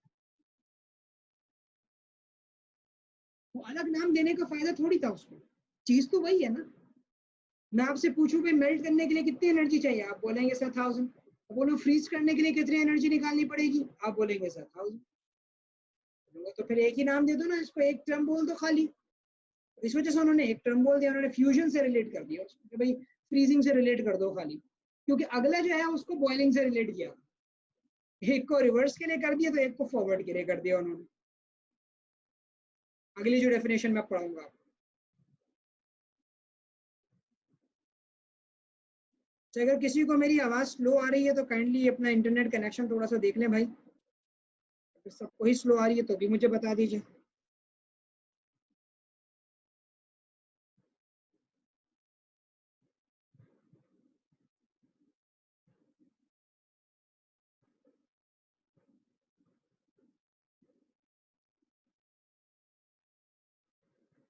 वो अलग नाम देने का फायदा थोड़ी था उसको, चीज तो वही है ना। मैं आपसे पूछूं भाई मेल्ट करने के लिए कितनी एनर्जी चाहिए, आप बोलेंगे सर 1000। बोलो फ्रीज करने के लिए कितनी एनर्जी निकालनी पड़ेगी, आप बोलेंगे सर 1000। तो फिर एक ही नाम दे दो ना, इसको एक टर्म बोल दो खाली। इस वजह से उन्होंने एक टर्म बोल दिया, उन्होंने फ्यूजन से रिलेट कर दिया उसको कि भाई फ्रीजिंग से रिलेट कर दो खाली, क्योंकि अगला जो है उसको बॉइलिंग से रिलेट किया, एक को रिवर्स के लिए कर दिया तो एक को फॉरवर्ड के लिए कर दिया उन्होंने। अगली जो डेफिनेशन मैं पढ़ाऊंगा। तो अगर किसी को मेरी आवाज स्लो आ रही है तो काइंडली अपना इंटरनेट कनेक्शन थोड़ा सा देख लें भाई, अगर सबको ही स्लो आ रही है तो भी मुझे बता दीजिए।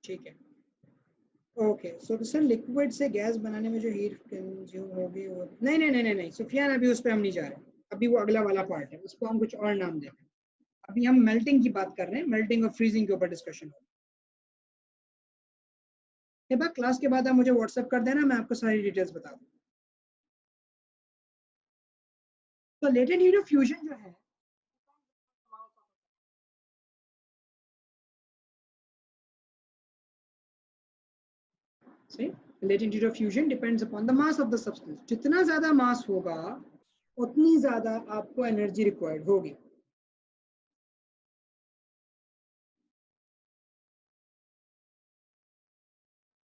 ठीक है, ओके। सो सर लिक्विड से गैस बनाने में जो हीट कंज्यूम होगी वो नहीं नहीं नहीं नहीं नहीं सुफियान, अभी उस पर हम नहीं जा रहे, अभी वो अगला वाला पार्ट है, उसको हम कुछ और नाम देते हैं। अभी हम मेल्टिंग की बात कर रहे हैं, मेल्टिंग और फ्रीजिंग के ऊपर डिस्कशन हो। क्लास के बाद आप मुझे व्हाट्सएप कर देना, मैं आपको सारी डिटेल्स बता दूँ। तो लेटेंट हीट ऑफ फ्यूजन जो है, सही, latent heat of fusion depends upon the mass of the substance. जितना ज्यादा मास होगा उतनी ज्यादा आपको एनर्जी रिक्वायर्ड होगी।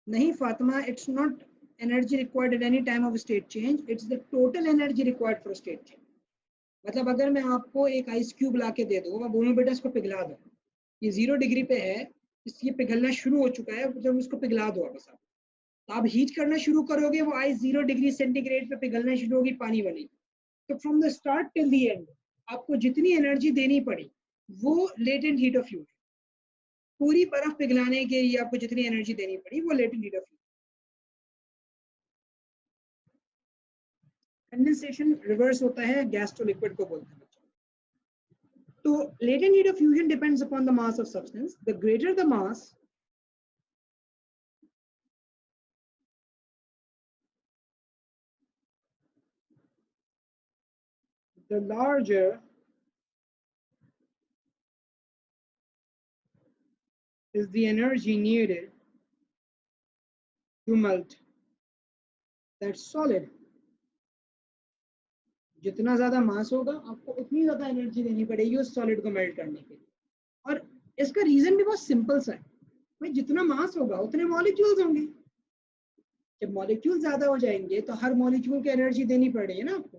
नहीं Fatima, it's not energy required at any time of state change, it's the total energy required for state change. मतलब अगर मैं आपको एक आइस क्यूब ला के दे दूँ, मैं बोलूँ बेटा इसको पिघला दो, ये 0 डिग्री पे है, ये पिघलना शुरू हो चुका है, जब उसको पिघला दो बस आप, तो आप हीट करना शुरू करोगे, वो आइस 0 डिग्री सेंटीग्रेड पे पिघलना शुरू होगी, पानी बनेगी। तो from the start till the end आपको जितनी एनर्जी देनी पड़ी वो लेटेंट हीट ऑफ फ्यूजन, पूरी बर्फ पिघलाने के लिए आपको जितनी एनर्जी देनी पड़ी वो latent heat of fusion. Condensation reverse होता है, गैस टू लिक्विड को बोलते हैं बच्चों। तो latent heat of fusion depends upon the mass of substance. The greater the mass, the larger is the energy needed to melt that solid. जितना ज्यादा मास होगा आपको उतनी ज्यादा एनर्जी देनी पड़ेगी उस सॉलिड को मेल्ट करने के लिए। और इसका रीजन भी बहुत सिंपल सा है, भाई जितना मास होगा उतने मॉलिक्यूल्स होंगे, जब मॉलिक्यूल ज्यादा हो जाएंगे तो हर मॉलिक्यूल को एनर्जी देनी पड़ेगी ना आपको,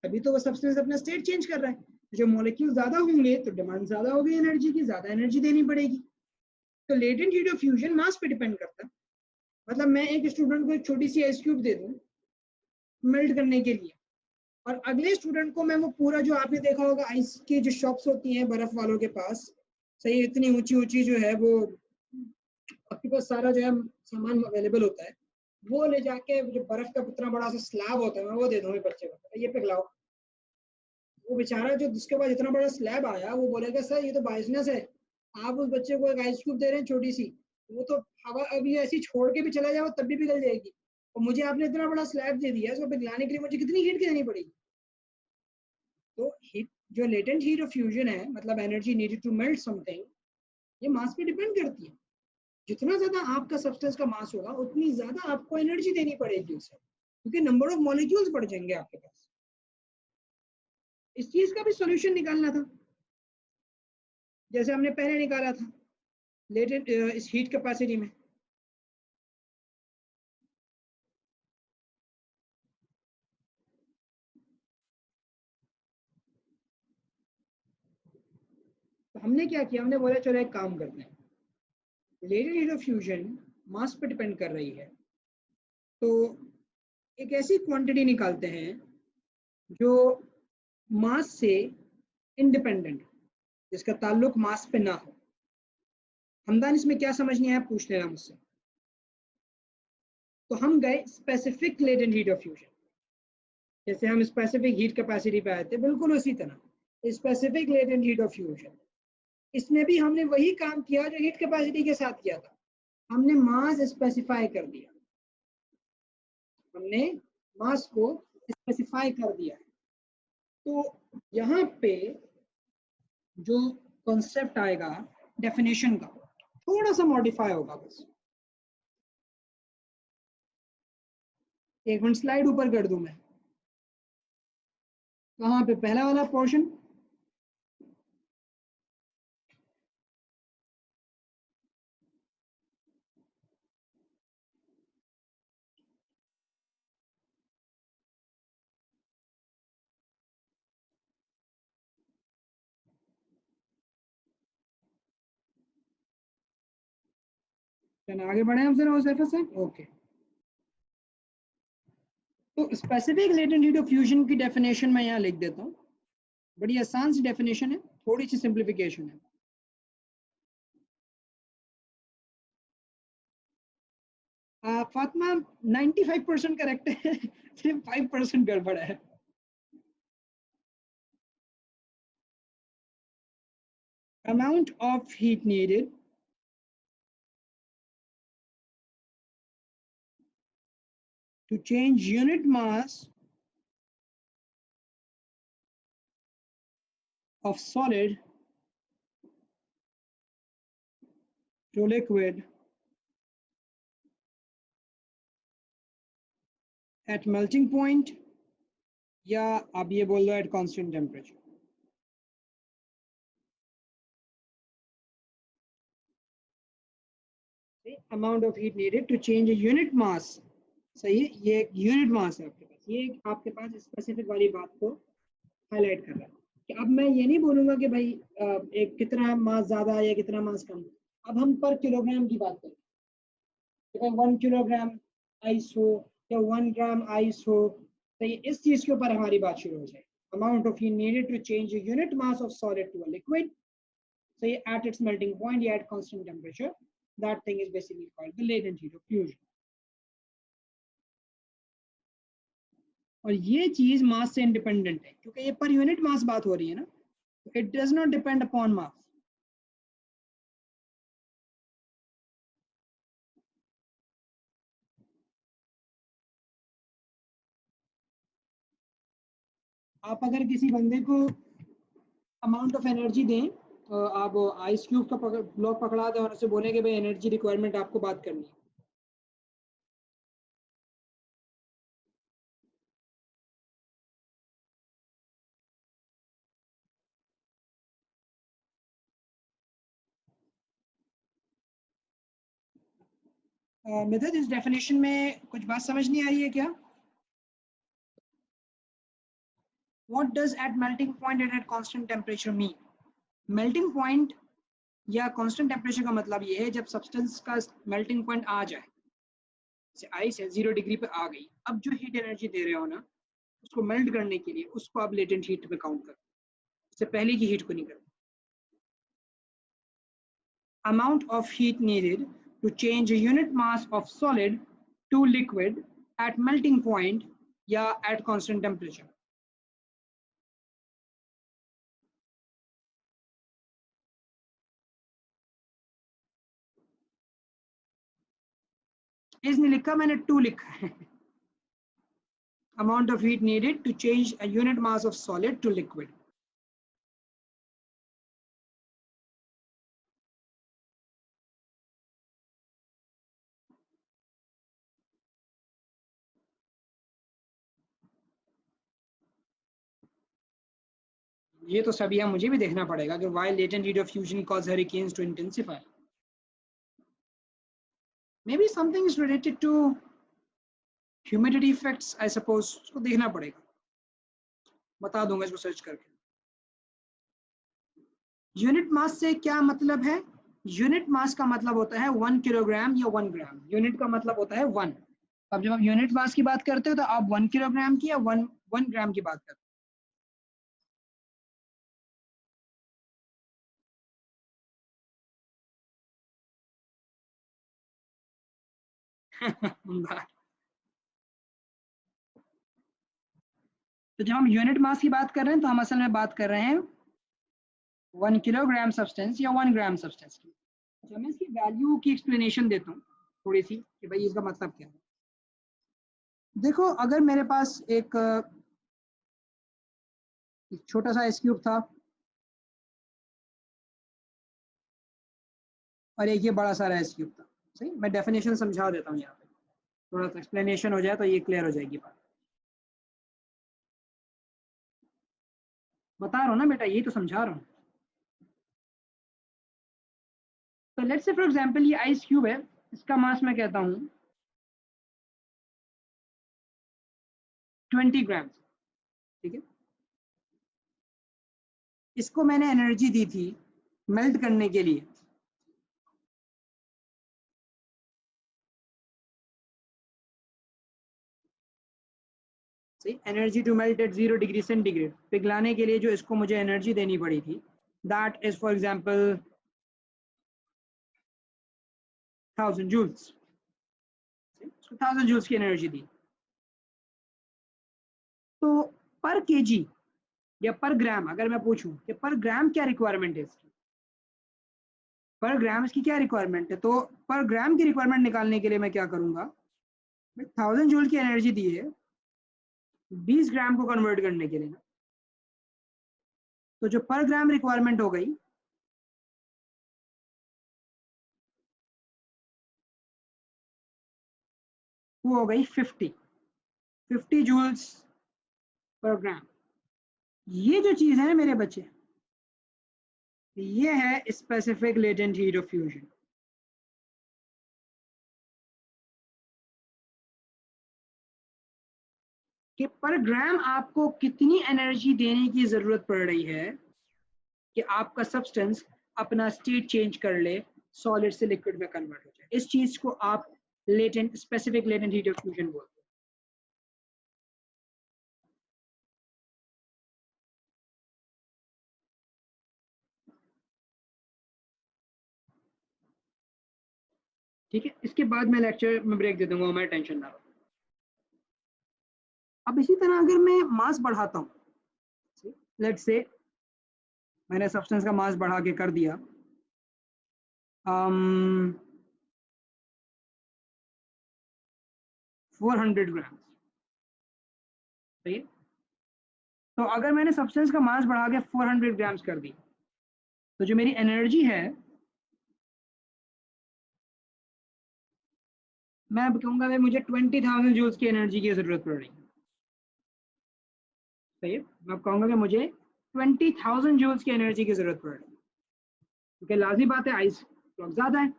अभी तो वो सब्सटेंस अपना स्टेट चेंज कर रहा है, जब मॉलिक्यूल ज्यादा होंगे तो डिमांड ज्यादा होगी एनर्जी की, ज्यादा एनर्जी देनी पड़ेगी। तो लेटेंट हीट ऑफ फ्यूजन मास पे डिपेंड करता है। मतलब मैं एक स्टूडेंट को एक छोटी सी आइस क्यूब दे दूं मेल्ट करने के लिए, और अगले स्टूडेंट को मैं वो पूरा, जो आपने देखा होगा आइस की जो शॉप्स होती हैं बर्फ वालों के पास, सही इतनी ऊंची ऊंची जो है वो आपके पास सारा जो है सामान अवेलेबल होता है, वो ले जाके जो बर्फ का इतना बड़ा सा स्लैब होता है मैं वो दे दूंगा बच्चे को, ये पिघलाओ। वो बेचारा जो जिसके पास इतना बड़ा स्लैब आया वो बोलेगा सर ये तो बाइसनेस है, आप उस बच्चे को एक आइस क्यूब दे रहे हैं छोटी सी, वो तो हवा अभी ऐसी छोड़ के भी चला जाए तब भी पिघल जाएगी, और मुझे आपने इतना बड़ा स्लैब दे दिया, इसको पिघलाने के लिए मुझे कितनी हीट देनी पड़ेगी। तो हीट, जो लेटेंट हीट ऑफ फ्यूजन है, मतलब energy needed to melt something, ये मास पे डिपेंड करती है। जितना ज्यादा आपका सब्सटेंस का मास होगा उतनी ज्यादा आपको एनर्जी देनी पड़ेगी उसे, क्योंकि नंबर ऑफ मॉलिक्यूल्स बढ़ जाएंगे आपके पास। इस चीज का भी सॉल्यूशन निकालना था, जैसे हमने पहले निकाला था लेटेंट इस हीट कैपेसिटी में। तो हमने क्या किया, हमने बोला चलो एक काम करते हैं, लेटेंट हीट ऑफ फ्यूजन मास पे डिपेंड कर रही है, तो एक ऐसी क्वांटिटी निकालते हैं जो मास से इंडिपेंडेंट, जिसका ताल्लुक मास पे ना हो। हमदान इसमें क्या समझ नहीं आया पूछ लेना मुझसे। तो हम गए specific latent heat of fusion, जैसे हम स्पेसिफिक हीट कैपेसिटी पे आए थे, बिल्कुल उसी तरह specific latent heat of fusion. इसमें भी हमने वही काम किया जो हीट कैपेसिटी के साथ किया था, हमने मास स्पेसिफाई कर दिया, हमने मास को स्पेसिफाई कर दिया है। तो यहाँ पे जो कॉन्सेप्ट आएगा डेफिनेशन का थोड़ा सा मॉडिफाई होगा बस। एक मिनट स्लाइड ऊपर कर दूं मैं, कहाँ पे पहला वाला पोर्शन, आगे बढ़े हम जरा उस से। ओके, तो specific latent heat of fusion की डेफिनेशन मैं यहाँ लिख देता हूँ, बड़ी आसान सी डेफिनेशन है, थोड़ी सी सिंप्लीफिकेशन है। फातिमा 95% करेक्ट है, सिर्फ 5% गड़बड़ है। Amount of heat needed to change unit mass of solid to liquid at melting point, या आप ये बोल दो at constant temperature। Amount of heat needed to change a unit mass, सही है, ये एक यूनिट मास है आपके पास, ये आपके पास स्पेसिफिक वाली बात को हाईलाइट कर रहा है कि अब मैं ये नहीं बोलूंगा कि भाई एक कितना मास ज्यादा है या कितना मास कम, अब हम पर किलोग्राम की बात करें, 1 किलोग्राम आइस हो या 1 ग्राम आइस हो, तो ये इस चीज के ऊपर हमारी बात शुरू हो जाए। Amount of heat needed to change unit mass of solid to a liquid, so at its melting point या at constant temperature, that thing is basically called the latent heat of fusion। और ये चीज मास से इंडिपेंडेंट है क्योंकि ये पर यूनिट मास बात हो रही है ना, it does not depend upon mass. आप अगर किसी बंदे को अमाउंट ऑफ एनर्जी दें, आप आइस क्यूब का ब्लॉक पकड़ा दें और उसे बोले कि भाई एनर्जी रिक्वायरमेंट आपको बात करनी है, मिथुन इस डेफिनेशन में कुछ बात समझ नहीं आ रही है क्या? What does at melting point and at constant temperature mean? Melting point या कांस्टेंट टेम्परेचर का मतलब ये है जब सब्सटेंस का मेल्टिंग पॉइंट आ जाए, जैसे आइस है 0 डिग्री पे आ गई, अब जो हीट एनर्जी दे रहे हो ना उसको मेल्ट करने के लिए, उसको आप लेटेंट हीट पे काउंट करो, उससे पहले की हीट को नहीं करो। Amount of heat needed to change a unit mass of solid to liquid at melting point या at constant temperature। इसने लिखा, मैंने 2 लिखा है। Amount of heat needed to change a unit mass of solid to liquid। ये तो सभी है, मुझे भी देखना पड़ेगा कि why latent heat of fusion cause hurricanes to intensify। Maybe something is related to humidity effects I suppose, उसको देखना पड़ेगा, बता दूंगा इसको सर्च करके। यूनिट मास से क्या मतलब है? यूनिट मास का मतलब होता है 1 किलोग्राम या 1 ग्राम, यूनिट का मतलब होता है 1। अब जब आप यूनिट मास की बात करते हो तो आप 1 किलोग्राम की या 1 ग्राम की बात करते हो। तो जब हम यूनिट मास की बात कर रहे हैं तो हम असल में बात कर रहे हैं 1 किलोग्राम सब्सटेंस या 1 ग्राम सब्सटेंस की। अच्छा, मैं इसकी वैल्यू की एक्सप्लेनेशन देता हूँ थोड़ी सी कि भाई इसका मतलब क्या है। देखो, अगर मेरे पास एक छोटा सा आइस क्यूब था और एक ये बड़ा सा आइस क्यूब था, सही। मैं डेफिनेशन समझा देता हूँ यहाँ पे, थोड़ा सा एक्सप्लेनेशन हो जाए तो ये क्लियर हो जाएगी बात। बता रहा हूँ ना बेटा, यही तो समझा रहा हूँ। तो लेट्स से फॉर एग्जांपल ये आइस क्यूब है, इसका मास मैं कहता हूँ 20 ग्राम, ठीक है। इसको मैंने एनर्जी दी थी मेल्ट करने के लिए, सही। Energy to melt at 0 degree centigrade, पिघलाने के लिए जो इसको मुझे एनर्जी देनी पड़ी थी, that is for example 1000 joules, 1000 joules की एनर्जी दी। तो पर केजी या पर ग्राम अगर मैं पूछूं कि पर ग्राम क्या रिक्वायरमेंट है इसकी, पर ग्राम इसकी क्या रिक्वायरमेंट है, तो पर ग्राम की रिक्वायरमेंट निकालने के लिए मैं क्या करूंगा, 1000 जूल की एनर्जी दी है 20 ग्राम को कन्वर्ट करने के लिए ना, तो जो पर ग्राम रिक्वायरमेंट हो गई वो हो गई 50 जूल्स पर ग्राम। ये जो चीज है ना मेरे बच्चे, ये है specific latent heat of fusion. कि पर ग्राम आपको कितनी एनर्जी देने की जरूरत पड़ रही है कि आपका सब्सटेंस अपना स्टेट चेंज कर ले, सॉलिड से लिक्विड में कन्वर्ट हो जाए। इस चीज को आप latent specific latent heat of fusion बोलते हैं। ठीक है, इसके बाद मैं लेक्चर में ब्रेक दे दूंगा, मैं टेंशन ना लो। अब इसी तरह अगर मैं मास बढ़ाता हूँ, लेट्स से मैंने सब्सटेंस का मास बढ़ा के कर दिया 400 ग्राम, सही है। तो अगर मैंने सब्सटेंस का मास बढ़ा के 400 ग्राम्स कर दी, तो जो मेरी एनर्जी है, मैं अब कहूंगा भाई मुझे 20,000 जूल्स की एनर्जी की जरूरत पड़ रही है, सही है। मैं अब कहूंगा कि मुझे 20,000 जूल्स की एनर्जी की जरूरत पड़ रही है, क्योंकि लाजमी बात है आइस क्लॉक ज्यादा है,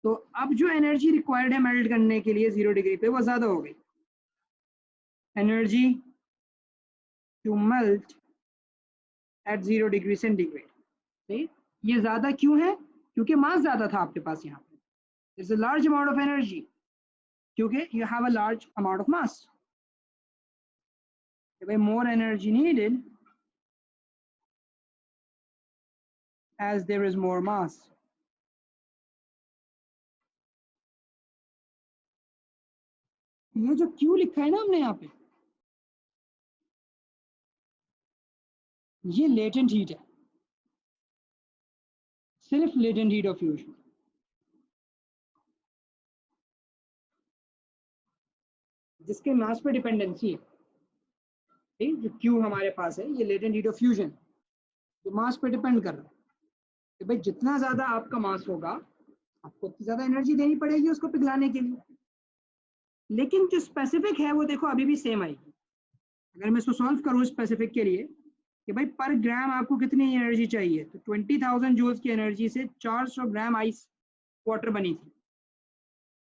तो अब जो एनर्जी रिक्वायर्ड है मेल्ट करने के लिए 0 डिग्री पे वो ज्यादा हो गई। Energy to melt at 0 degree centigrade, सही। ये ज्यादा क्यों है, क्योंकि मास ज्यादा था आपके पास यहाँ पे, it's a large amount of energy, क्योंकि you have a large amount of mass. more energy needed as there is more mass. ये जो Q लिखा है ना हमने यहाँ पे, ये लेटेंट हीट है, सिर्फ लेटेंट हीट ऑफ फ्यूजन। जिसके मास पे डिपेंडेंसी है, जो Q हमारे पास है, ये लेटेंट हीट ऑफ फ्यूजन, जो मास पे डिपेंड कर रहा है कि भाई जितना ज्यादा आपका मास होगा आपको उतनी ज्यादा एनर्जी देनी पड़ेगी उसको पिघलाने के लिए। लेकिन जो स्पेसिफिक है वो देखो अभी भी सेम आएगी। अगर मैं इसको सॉल्व करूँ स्पेसिफिक के लिए कि भाई पर ग्राम आपको कितनी एनर्जी चाहिए, तो 20,000 जूल्स की एनर्जी से 400 ग्राम आइस वाटर बनी थी।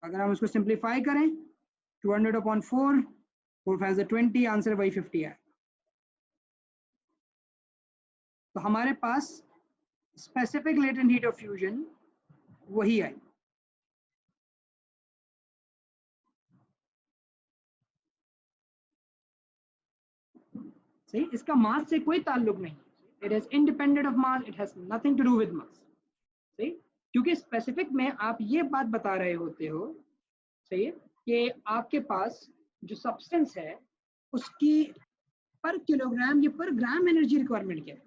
अगर हम उसको सिंप्लीफाई करें 200 अपॉन 4, 4 5 20, आंसर वही 50 है। तो हमारे पास specific latent heat of fusion वही आई। सही, इसका मास से कोई ताल्लुक नहीं, it is independent of mass, it has nothing to do with mass, सही। क्योंकि स्पेसिफिक में आप ये बात बता रहे होते हो, सही है, कि आपके पास जो सब्सटेंस है उसकी पर किलोग्राम या पर ग्राम एनर्जी रिक्वायरमेंट क्या है,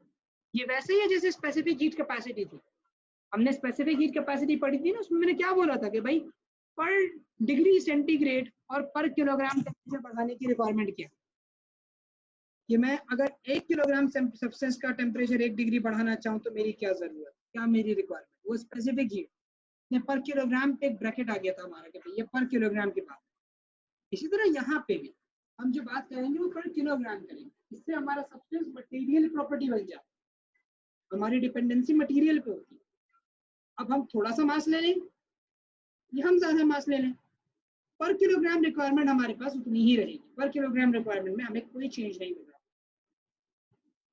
ये वैसे ही है जैसे स्पेसिफिक हीट कैपेसिटी थी। हमने स्पेसिफिक हीट कैपेसिटी पढ़ी थी ना, उसमें मैंने क्या बोला था कि भाई पर डिग्री सेंटीग्रेड और पर किलोग्राम टेम्परेचर बढ़ाने की रिक्वायरमेंट क्या, कि मैं अगर 1 किलोग्राम सब्सटेंस का टेम्परेचर 1 डिग्री बढ़ाना चाहूँ तो मेरी क्या जरूरत, क्या मेरी रिक्वायरमेंट, वो स्पेसिफिक हीट ने पर किलोग्राम पे एक ब्रैकेट आ गया था हमारा कि भाई ये पर किलोग्राम की बात। इसी तरह यहाँ पे भी हम जो बात करेंगे वो पर किलोग्राम करेंगे, इससे हमारा सब्सटेंस मटेरियल प्रॉपर्टी बन जाए, हमारी डिपेंडेंसी मटेरियल पे होती है। अब हम थोड़ा सा मास ले लें या हम ज्यादा मास ले लें, पर किलोग्राम रिक्वायरमेंट हमारे पास उतनी ही रहेगी, पर किलोग्राम रिक्वायरमेंट में हमें कोई चेंज नहीं होगा।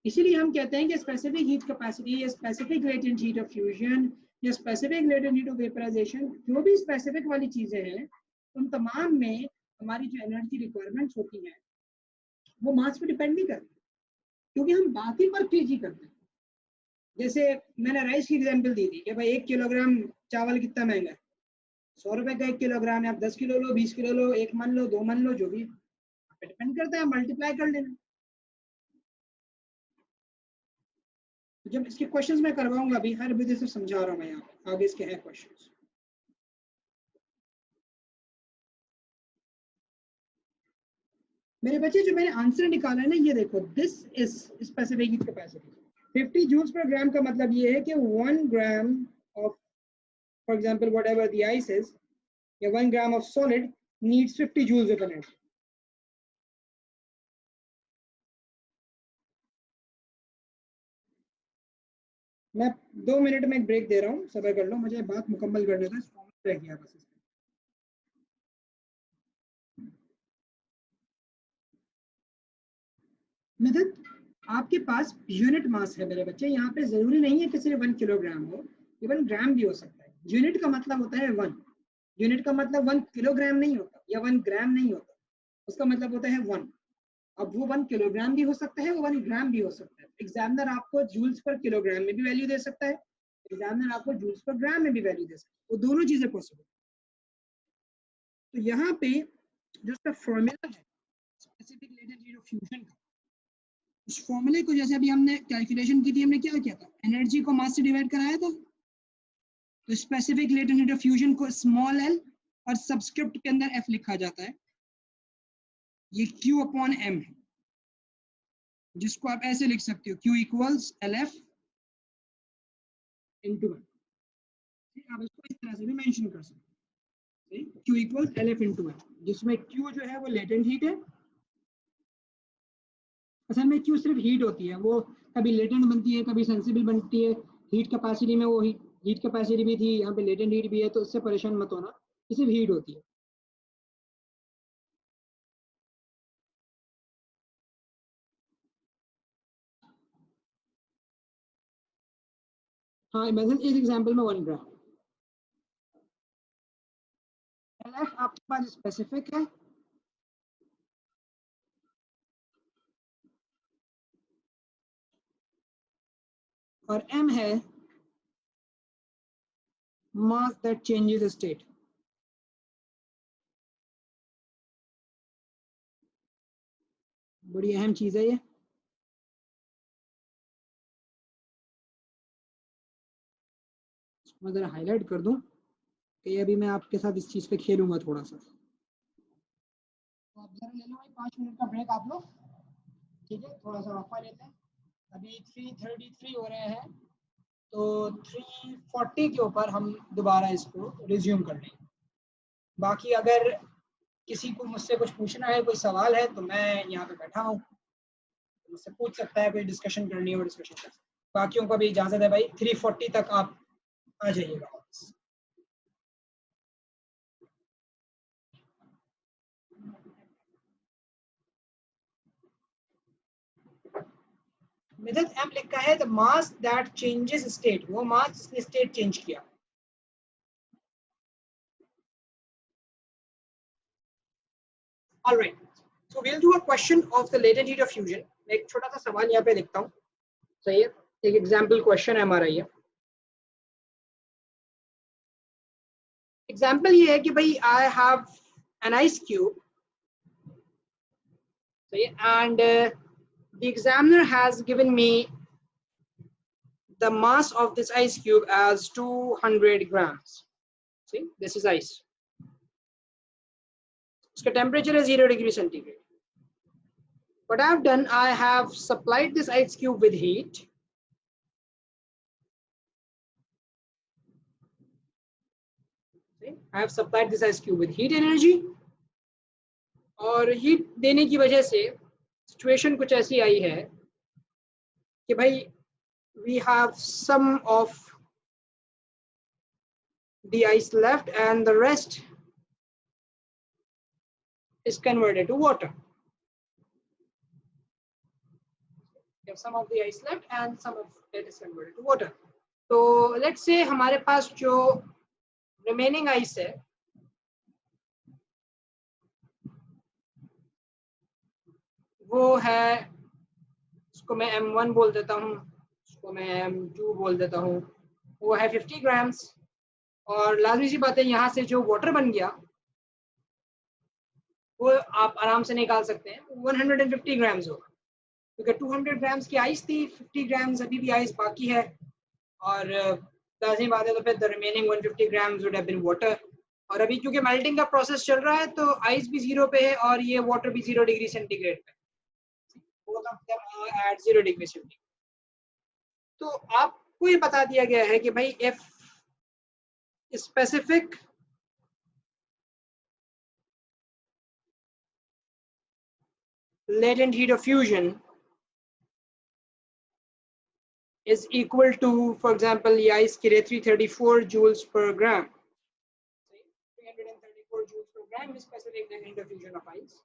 इसीलिए हम कहते हैं कि स्पेसिफिक हीट कैपेसिटी या specific latent heat of fusion या specific latent heat of vaporisation, जो भी स्पेसिफिक वाली चीजें हैं उन तमाम में हमारी जो एनर्जी रिक्वायरमेंट्स होती हैं वो मास पे डिपेंड नहीं करती, क्योंकि हम बात ही पर केजी करते हैं। जैसे मैंने राइस की एग्जांपल दी थी कि भाई 1 किलोग्राम चावल कितना महंगा है, 100 रुपए का 1 किलोग्राम है। आप 10 किलो लो, 20 किलो लो, 1 मन लो, 2 मन लो, जो भी डिपेंड करता है, मल्टीप्लाई कर लेना। जब इसके क्वेश्चंस मैं करवाऊंगा अभी, हर विधि से समझा रहा हूँ मैं, यहाँ आगे इसके हैं क्वेश्चंस। मेरे बच्चे जो मैंने आंसर निकाला है ना, ये देखो, this is specific heat capacity. 50 joules per gram का मतलब ये है कि 1 gram of, for example whatever the ice is, या 1 gram of solid needs 50 joules of energy. मैं 2 मिनट में एक ब्रेक दे रहा हूँ, सब्र कर लो, मुझे बात मुकम्मल करने दो, रह गया बस। मेथड, आपके पास यूनिट मास है मेरे बच्चे, यहाँ पे जरूरी नहीं है कि सिर्फ 1 किलोग्राम हो, इवन ग्राम भी हो सकता है। यूनिट का मतलब होता है 1, यूनिट का मतलब 1 किलोग्राम नहीं होता या 1 ग्राम नहीं होता, उसका मतलब होता है 1। अब वो 1 किलोग्राम भी हो सकता है, वो 1 ग्राम भी हो सकता है। एग्जामिनर आपको जूल्स पर किलोग्राम में भी वैल्यू दे सकता है, एग्जामिनर आपको जूल्स पर ग्राम में भी वैल्यू दे सकता है, वो दोनों चीजें पॉसिबल। तो यहाँ पे जो उसका फॉर्मूला है specific latent heat of fusion का, उस फॉर्मूले को जैसे अभी हमने कैलकुलेशन की थी, हमने क्या किया था, एनर्जी को मास से डिवाइड कराया था। तो specific latent heat of fusion को स्मॉल एल और सबस्क्रिप्ट के अंदर एफ लिखा जाता है, ये Q अपॉन M है, जिसको आप ऐसे लिख सकते हो, Q इक्वल्स LF इंटू 1। आप इसको इस तरह से भी मेंशन कर सकते हैं, Q इक्वल्स LF इंटू 1, जिसमें Q जो है वो लेटेंट हीट है। असल में Q सिर्फ हीट होती है, वो कभी लेटेंट बनती है, कभी सेंसिबल बनती है। हीट कैपेसिटी में वो हीट कैपेसिटी भी थी, यहाँ पे लेटेंट हीट भी है, तो इससे परेशान मत होना, ये सिर्फ हीट होती है। हाँ, इमेजिन इस एग्जांपल में 1 ग्राम LF आपके पास स्पेसिफिक है, और M है mass that changes state। बड़ी अहम चीज है ये। मैं जरा हाईलाइट कर दूं कि अभी मैं आपके साथ इस चीज पे खेलूंगा थोड़ा सा। तो आप जरा ले लो भाई 5 मिनट का ब्रेक आप लोग, ठीक है, थोड़ा सा वक्फा लेते हैं। अभी 3:33 हो रहे हैं, तो 3:40 के ऊपर हम दोबारा इसको रिज्यूम कर लेंगे। बाकी अगर किसी को मुझसे कुछ पूछना है, कोई सवाल है, तो मैं यहाँ पे बैठा हूँ, मुझसे पूछ सकता है, कोई डिस्कशन करनी हो डिस्कशन कर सकते। बाकियों को भी इजाजत है भाई, 3:40 तक आप आ जाइएगा। मेथड एम लिखा है the mass that changes state, वो मास जिसने स्टेट चेंज किया। Alright, so we will do a question of the latent heat of fusion. मैं एक छोटा सा सवाल यहाँ पे लिखता हूँ, सही है, एक एग्जांपल क्वेश्चन है हमारा ये। एग्जांपल ये है कि भाई I have an ice cube, सही है, and the examiner has given me the mass of this ice cube as 200 grams. See, this is ice. Its temperature is 0 degree centigrade. What I have done, I have supplied this ice cube with heat. See, I have supplied this ice cube with heat energy. और हीट देने की वजह से सिचुएशन कुछ ऐसी आई है कि भाई we have some of the ice left and the rest is converted to water. We have some of the ice left and some of it is converted to water. So let's say हमारे पास जो remaining ice है वो है, इसको मैं M1 बोल देता हूँ, इसको मैं M2 बोल देता हूँ, वो है 50 ग्राम्स। और लाजमी सी बात है यहाँ से जो वाटर बन गया वो आप आराम से निकाल सकते हैं, 150 ग्राम्स होगा, क्योंकि 200 ग्राम्स की आइस थी, 50 ग्राम्स अभी भी आइस बाकी है, और लाजमी बात है तो फिर the remaining 150 grams would have been water. और अभी क्योंकि मेल्टिंग का प्रोसेस चल रहा है तो आइस भी 0 पे है और ये वाटर भी 0 डिग्री सेंटीग्रेड पे, both of them are at 0 degree centigrade. तो आपको ये बता दिया गया है कि भाई if specific latent heat of fusion is equal to, for example, ये आइस के लिए 334 joules per gram, 334 joules per gram is specific latent heat of fusion of ice.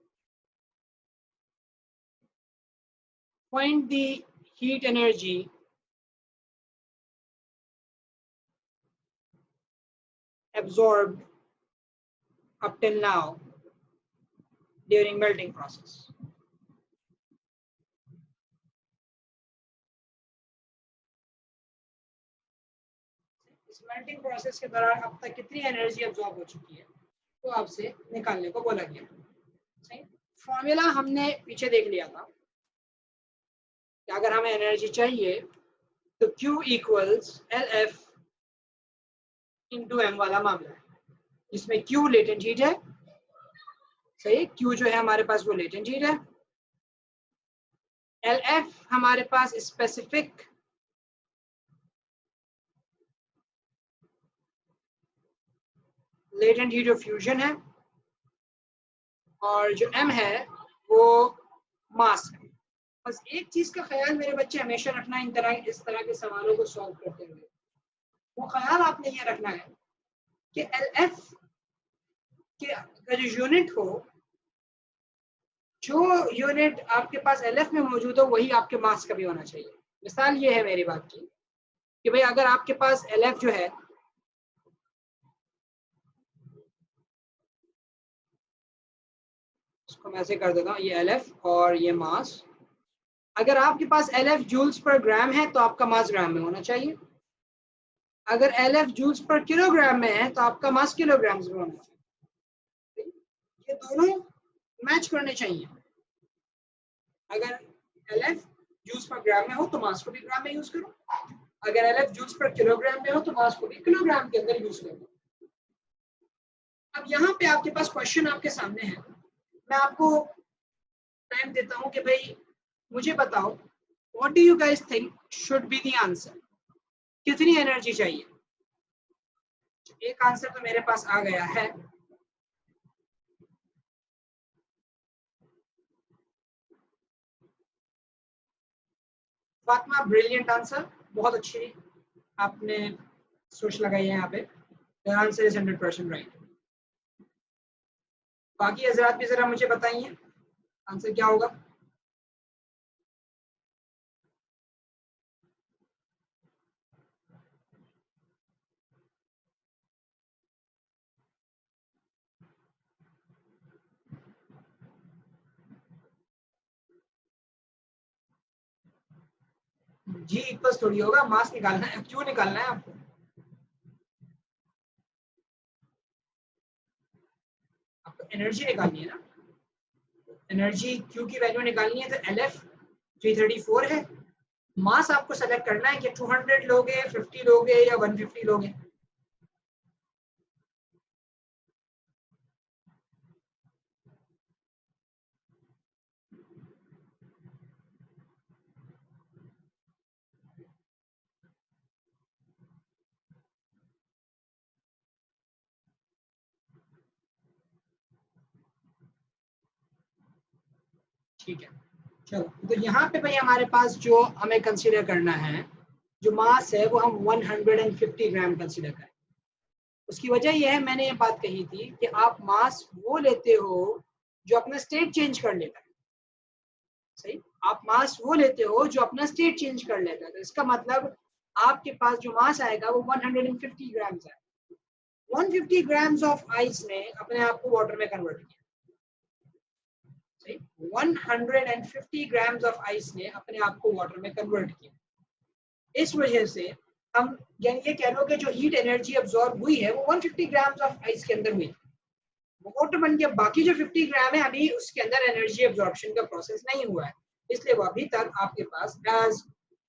Find the heat energy absorbed up till now during melting process. इस मेल्टिंग प्रोसेस के दौरान अब तक कितनी एनर्जी अब्सॉर्ब हो चुकी है तो आपसे निकालने को बोला गया। सही, फॉर्मूला हमने पीछे देख लिया था कि अगर हमें एनर्जी चाहिए तो Q equals LF into M वाला मामला है, जिसमें Q लेटेंट हीट है। सही, Q जो है हमारे पास वो लेटेंट हीट है, LF हमारे पास specific latent heat of fusion है, और जो M है वो मास है। बस एक चीज का ख्याल मेरे बच्चे हमेशा रखना इस तरह के सवालों को सॉल्व करते हुए, वो ख्याल आपने ये रखना है कि LF का जो यूनिट हो, जो यूनिट आपके पास LF में मौजूद हो वही आपके मास का भी होना चाहिए। मिसाल ये है मेरी बात की कि भाई अगर आपके पास LF जो है इसको मैं ऐसे कर देता हूँ, ये LF और ये मास, अगर आपके पास LF जूल्स पर ग्राम है तो आपका मास ग्राम में होना चाहिए। अगर LF जूल्स पर किलोग्राम में है तो आपका मास किलोग्राम्स में होना चाहिए। ये दोनों मैच करने चाहिए। अगर LF जूल्स पर ग्राम में हो तो मास को भी ग्राम में यूज करो, अगर LF जूल्स पर किलोग्राम में हो तो मास को भी किलोग्राम के अंदर यूज करो। अब यहाँ पे आपके पास क्वेश्चन आपके सामने है, मैं आपको टाइम देता हूँ कि भाई मुझे बताओ what do you guys think should be the answer, कितनी एनर्जी चाहिए। एक आंसर तो मेरे पास आ गया है, फातिमा ब्रिलियंट आंसर, बहुत अच्छी आपने सोच लगाई है यहाँ पे, द आंसर इज 100% राइट। बाकी हजरात भी जरा मुझे बताइए आंसर क्या होगा। जी इक्वल्स थोड़ी होगा, मास निकालना है, क्यों निकालना है आपको, आपको एनर्जी निकालनी है ना, एनर्जी क्यू की वैल्यू निकालनी है तो LF 334 है मास आपको सेलेक्ट करना है कि 200 लोगे, 50 लोगे या 150 लोगे। ठीक है, चलो तो यहाँ पे भाई हमारे पास जो हमें कंसीडर करना है, जो मास है वो हम 150 ग्राम कंसीडर करें। उसकी वजह यह है, मैंने ये बात कही थी कि आप मास वो लेते हो जो अपना स्टेट चेंज कर लेता है। सही, आप मास वो लेते हो जो अपना स्टेट चेंज कर लेता है। तो इसका मतलब आपके पास जो मास आएगा वो 150 ग्राम्स है। 150 ग्राम्स ऑफ आइस ने अपने आप को वाटर में कन्वर्ट किया। सही, 150 ग्राम्स ऑफ आइस ने अपने आप को वाटर में कन्वर्ट किया। इस वजह से हम यानी ये कह लो कि जो हीट एनर्जी अब्सॉर्ब हुई है वो 150 ग्राम्स ऑफ आइस के अंदर हुई। वो वाटर बन गया, बाकी जो 50 ग्राम है अभी उसके अंदर एनर्जी अब्सॉर्प्शन का प्रोसेस नहीं हुआ है, इसलिए वो अभी तक आपके पास एज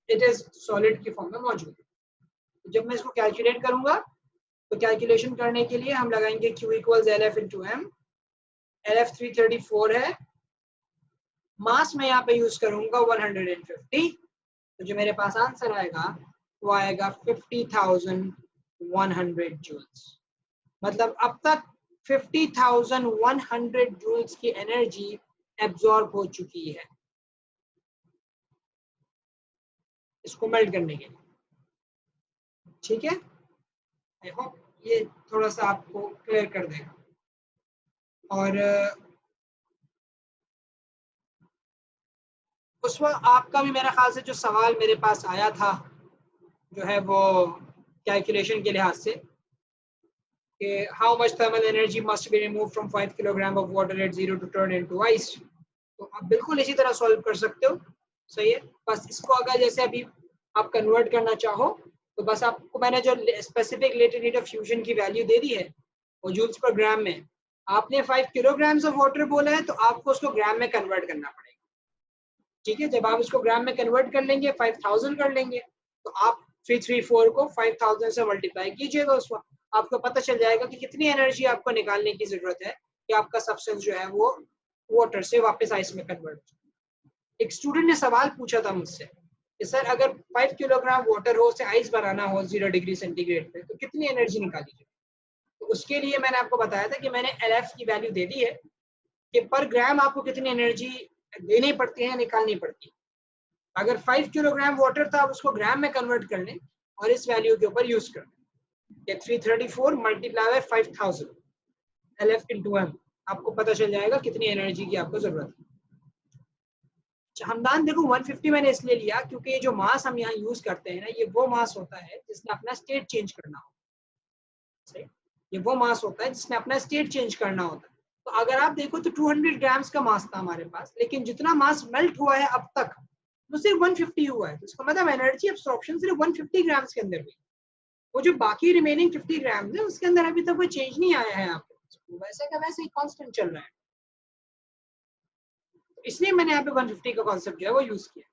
इट इज सॉलिड की फॉर्म में मौजूद है। तो जब मैं इसको कैलकुलेट करूंगा तो कैलकुलेशन करने के लिए हम लगाएंगे Q equals LF into m. LF 334 है, मास में यहाँ पे यूज करूंगा 150, तो जो मेरे पास आंसर आएगा वो आएगा 50,100 जूल्स। मतलब अब तक 50,100 जूल्स की एनर्जी एब्जॉर्ब हो चुकी है इसको मेल्ट करने के लिए। ठीक है, आई होप ये थोड़ा सा आपको क्लियर कर देगा। और उस वक्त आपका भी मेरे ख्याल से जो सवाल मेरे पास आया था जो है वो कैलकुलेशन के लिहाज से कि how much thermal energy must be remove from 5 kilogram of water at 0 to turn into ice, तो आप बिल्कुल इसी तरह सॉल्व कर सकते हो। सही है, बस इसको अगर जैसे अभी आप कन्वर्ट करना चाहो तो बस आपको मैंने जो specific latent heat of fusion की वैल्यू दे दी है वो जूल्स पर ग्राम में, आपने 5 किलोग्राम्स ऑफ वाटर बोला है तो आपको उसको ग्राम में कन्वर्ट करना पड़ेगा। ठीक है, जब आप इसको ग्राम में कन्वर्ट कर लेंगे 5000 कर लेंगे तो आप 334 को 5000 से मल्टीप्लाई कीजिएगा, उस वक्त आपको पता चल जाएगा कि कितनी एनर्जी आपको निकालने की जरूरत है कि आपका सब्सटेंस जो है वो वाटर से वापस आइस में कन्वर्ट हो। एक स्टूडेंट ने सवाल पूछा था मुझसे कि सर अगर 5 किलोग्राम वाटर हो उसे आइस बनाना हो 0 डिग्री सेंटीग्रेड पे तो कितनी एनर्जी निकाली जाए। तो उसके लिए मैंने आपको बताया था कि मैंने LF की वैल्यू दे दी है कि पर ग्राम आपको कितनी एनर्जी देनी पड़ती है, निकालनी पड़ती है। अगर 5 किलोग्राम वाटर था आप उसको ग्राम में कन्वर्ट कर लें और इस वैल्यू के ऊपर यूज कर लें, 334 multiply by 5000 LF into m, आपको पता चल जाएगा कितनी एनर्जी की आपको जरूरत है। हमदान देखो 150 मैंने इसलिए लिया क्योंकि ये जो मास हम यहाँ यूज करते हैं ना ये वो मास होता है जिसने अपना स्टेट चेंज करना हो। सही, ये वो मास होता है जिसने अपना स्टेट चेंज करना होता है। तो अगर आप देखो तो 200 ग्राम्स का मास था हमारे पास, लेकिन जितना मास मेल्ट हुआ है अब तक वो सिर्फ 150 हुआ है, तो इसका मतलब एनर्जी एब्सॉर्प्शन सिर्फ 150 ग्राम्स के अंदर हुई। वो जो बाकी रिमेनिंग 50 ग्राम्स है उसके अंदर अभी तक कोई चेंज नहीं आया है, आपको वैसे का वैसे ही कांस्टेंट चल रहा है। तो इसलिए मैंने यहाँ पे 150 का कॉन्सेप्ट जो है वो यूज किया।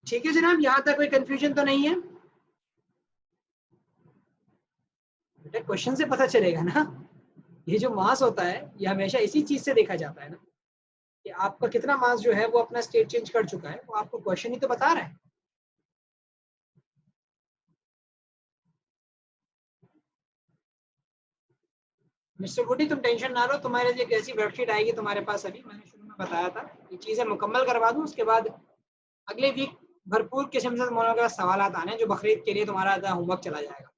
ठीक है जनाब, यहाँ तक कोई कंफ्यूजन तो नहीं है? बेटा क्वेश्चन से पता चलेगा ना, ये जो मास होता है ये हमेशा इसी चीज से देखा जाता है ना कि आपका कितना मास जो है वो अपना स्टेट चेंज कर चुका है, वो आपको क्वेश्चन ही तो बता रहा है। मिस्टर गुडी तुम टेंशन ना लो, तुम्हारे लिए एक ऐसी वर्कशीट आएगी तुम्हारे पास, अभी मैंने शुरू में बताया था ये चीजें मुकम्मल करवा दूं, उसके बाद अगले वीक भरपूर किस्म से मौलाना के सवाल आने हैं जो बकरीद के लिए तुम्हारा होमवर्क चला जाएगा।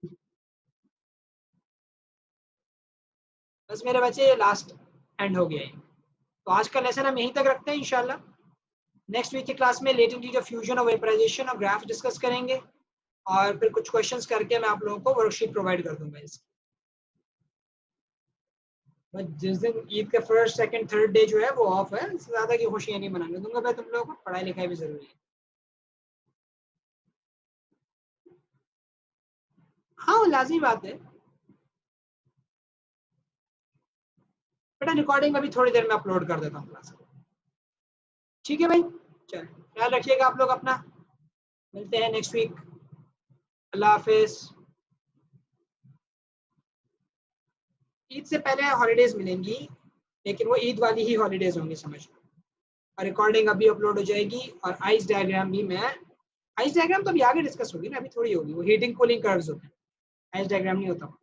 बस मेरे बच्चे लास्ट एंड हो गया है, तो आज का लेसन हम यहीं तक रखते हैं इंशाल्लाह। नेक्स्ट वीक की क्लास में लेटेंट हीट ऑफ फ्यूजन और वेपराइजेशन और ग्राफ डिस्कस करेंगे और फिर कुछ क्वेश्चंस करके मैं आप लोगों को वर्कशीट प्रोवाइड कर दूंगा इसकी। बस जिस दिन ईद का फर्स्ट सेकंड थर्ड डे जो है वो ऑफ है, इससे ज्यादा की खुशियां नहीं मनाने दूंगा मैं तुम लोगों को, पढ़ाई लिखाई भी जरूरी है। हाँ लाजमी बात है। बेटा रिकॉर्डिंग अभी थोड़ी देर में अपलोड कर देता हूँ क्लास को, ठीक है भाई। चल ख्याल रखिएगा आप लोग अपना, मिलते हैं नेक्स्ट वीक। अल्लाह हाफिज। ईद से पहले हॉलीडेज मिलेंगी, लेकिन वो ईद वाली ही हॉलीडेज होंगी समझ लो। और रिकॉर्डिंग अभी अपलोड हो जाएगी, और आइस डायग्राम भी मैं, आइस डायग्राम तो अभी आगे डिस्कस होगी ना, अभी थोड़ी होगी, वो हीटिंग कूलिंग कर्व्स होते हैं, आइस डायग्राम नहीं होता।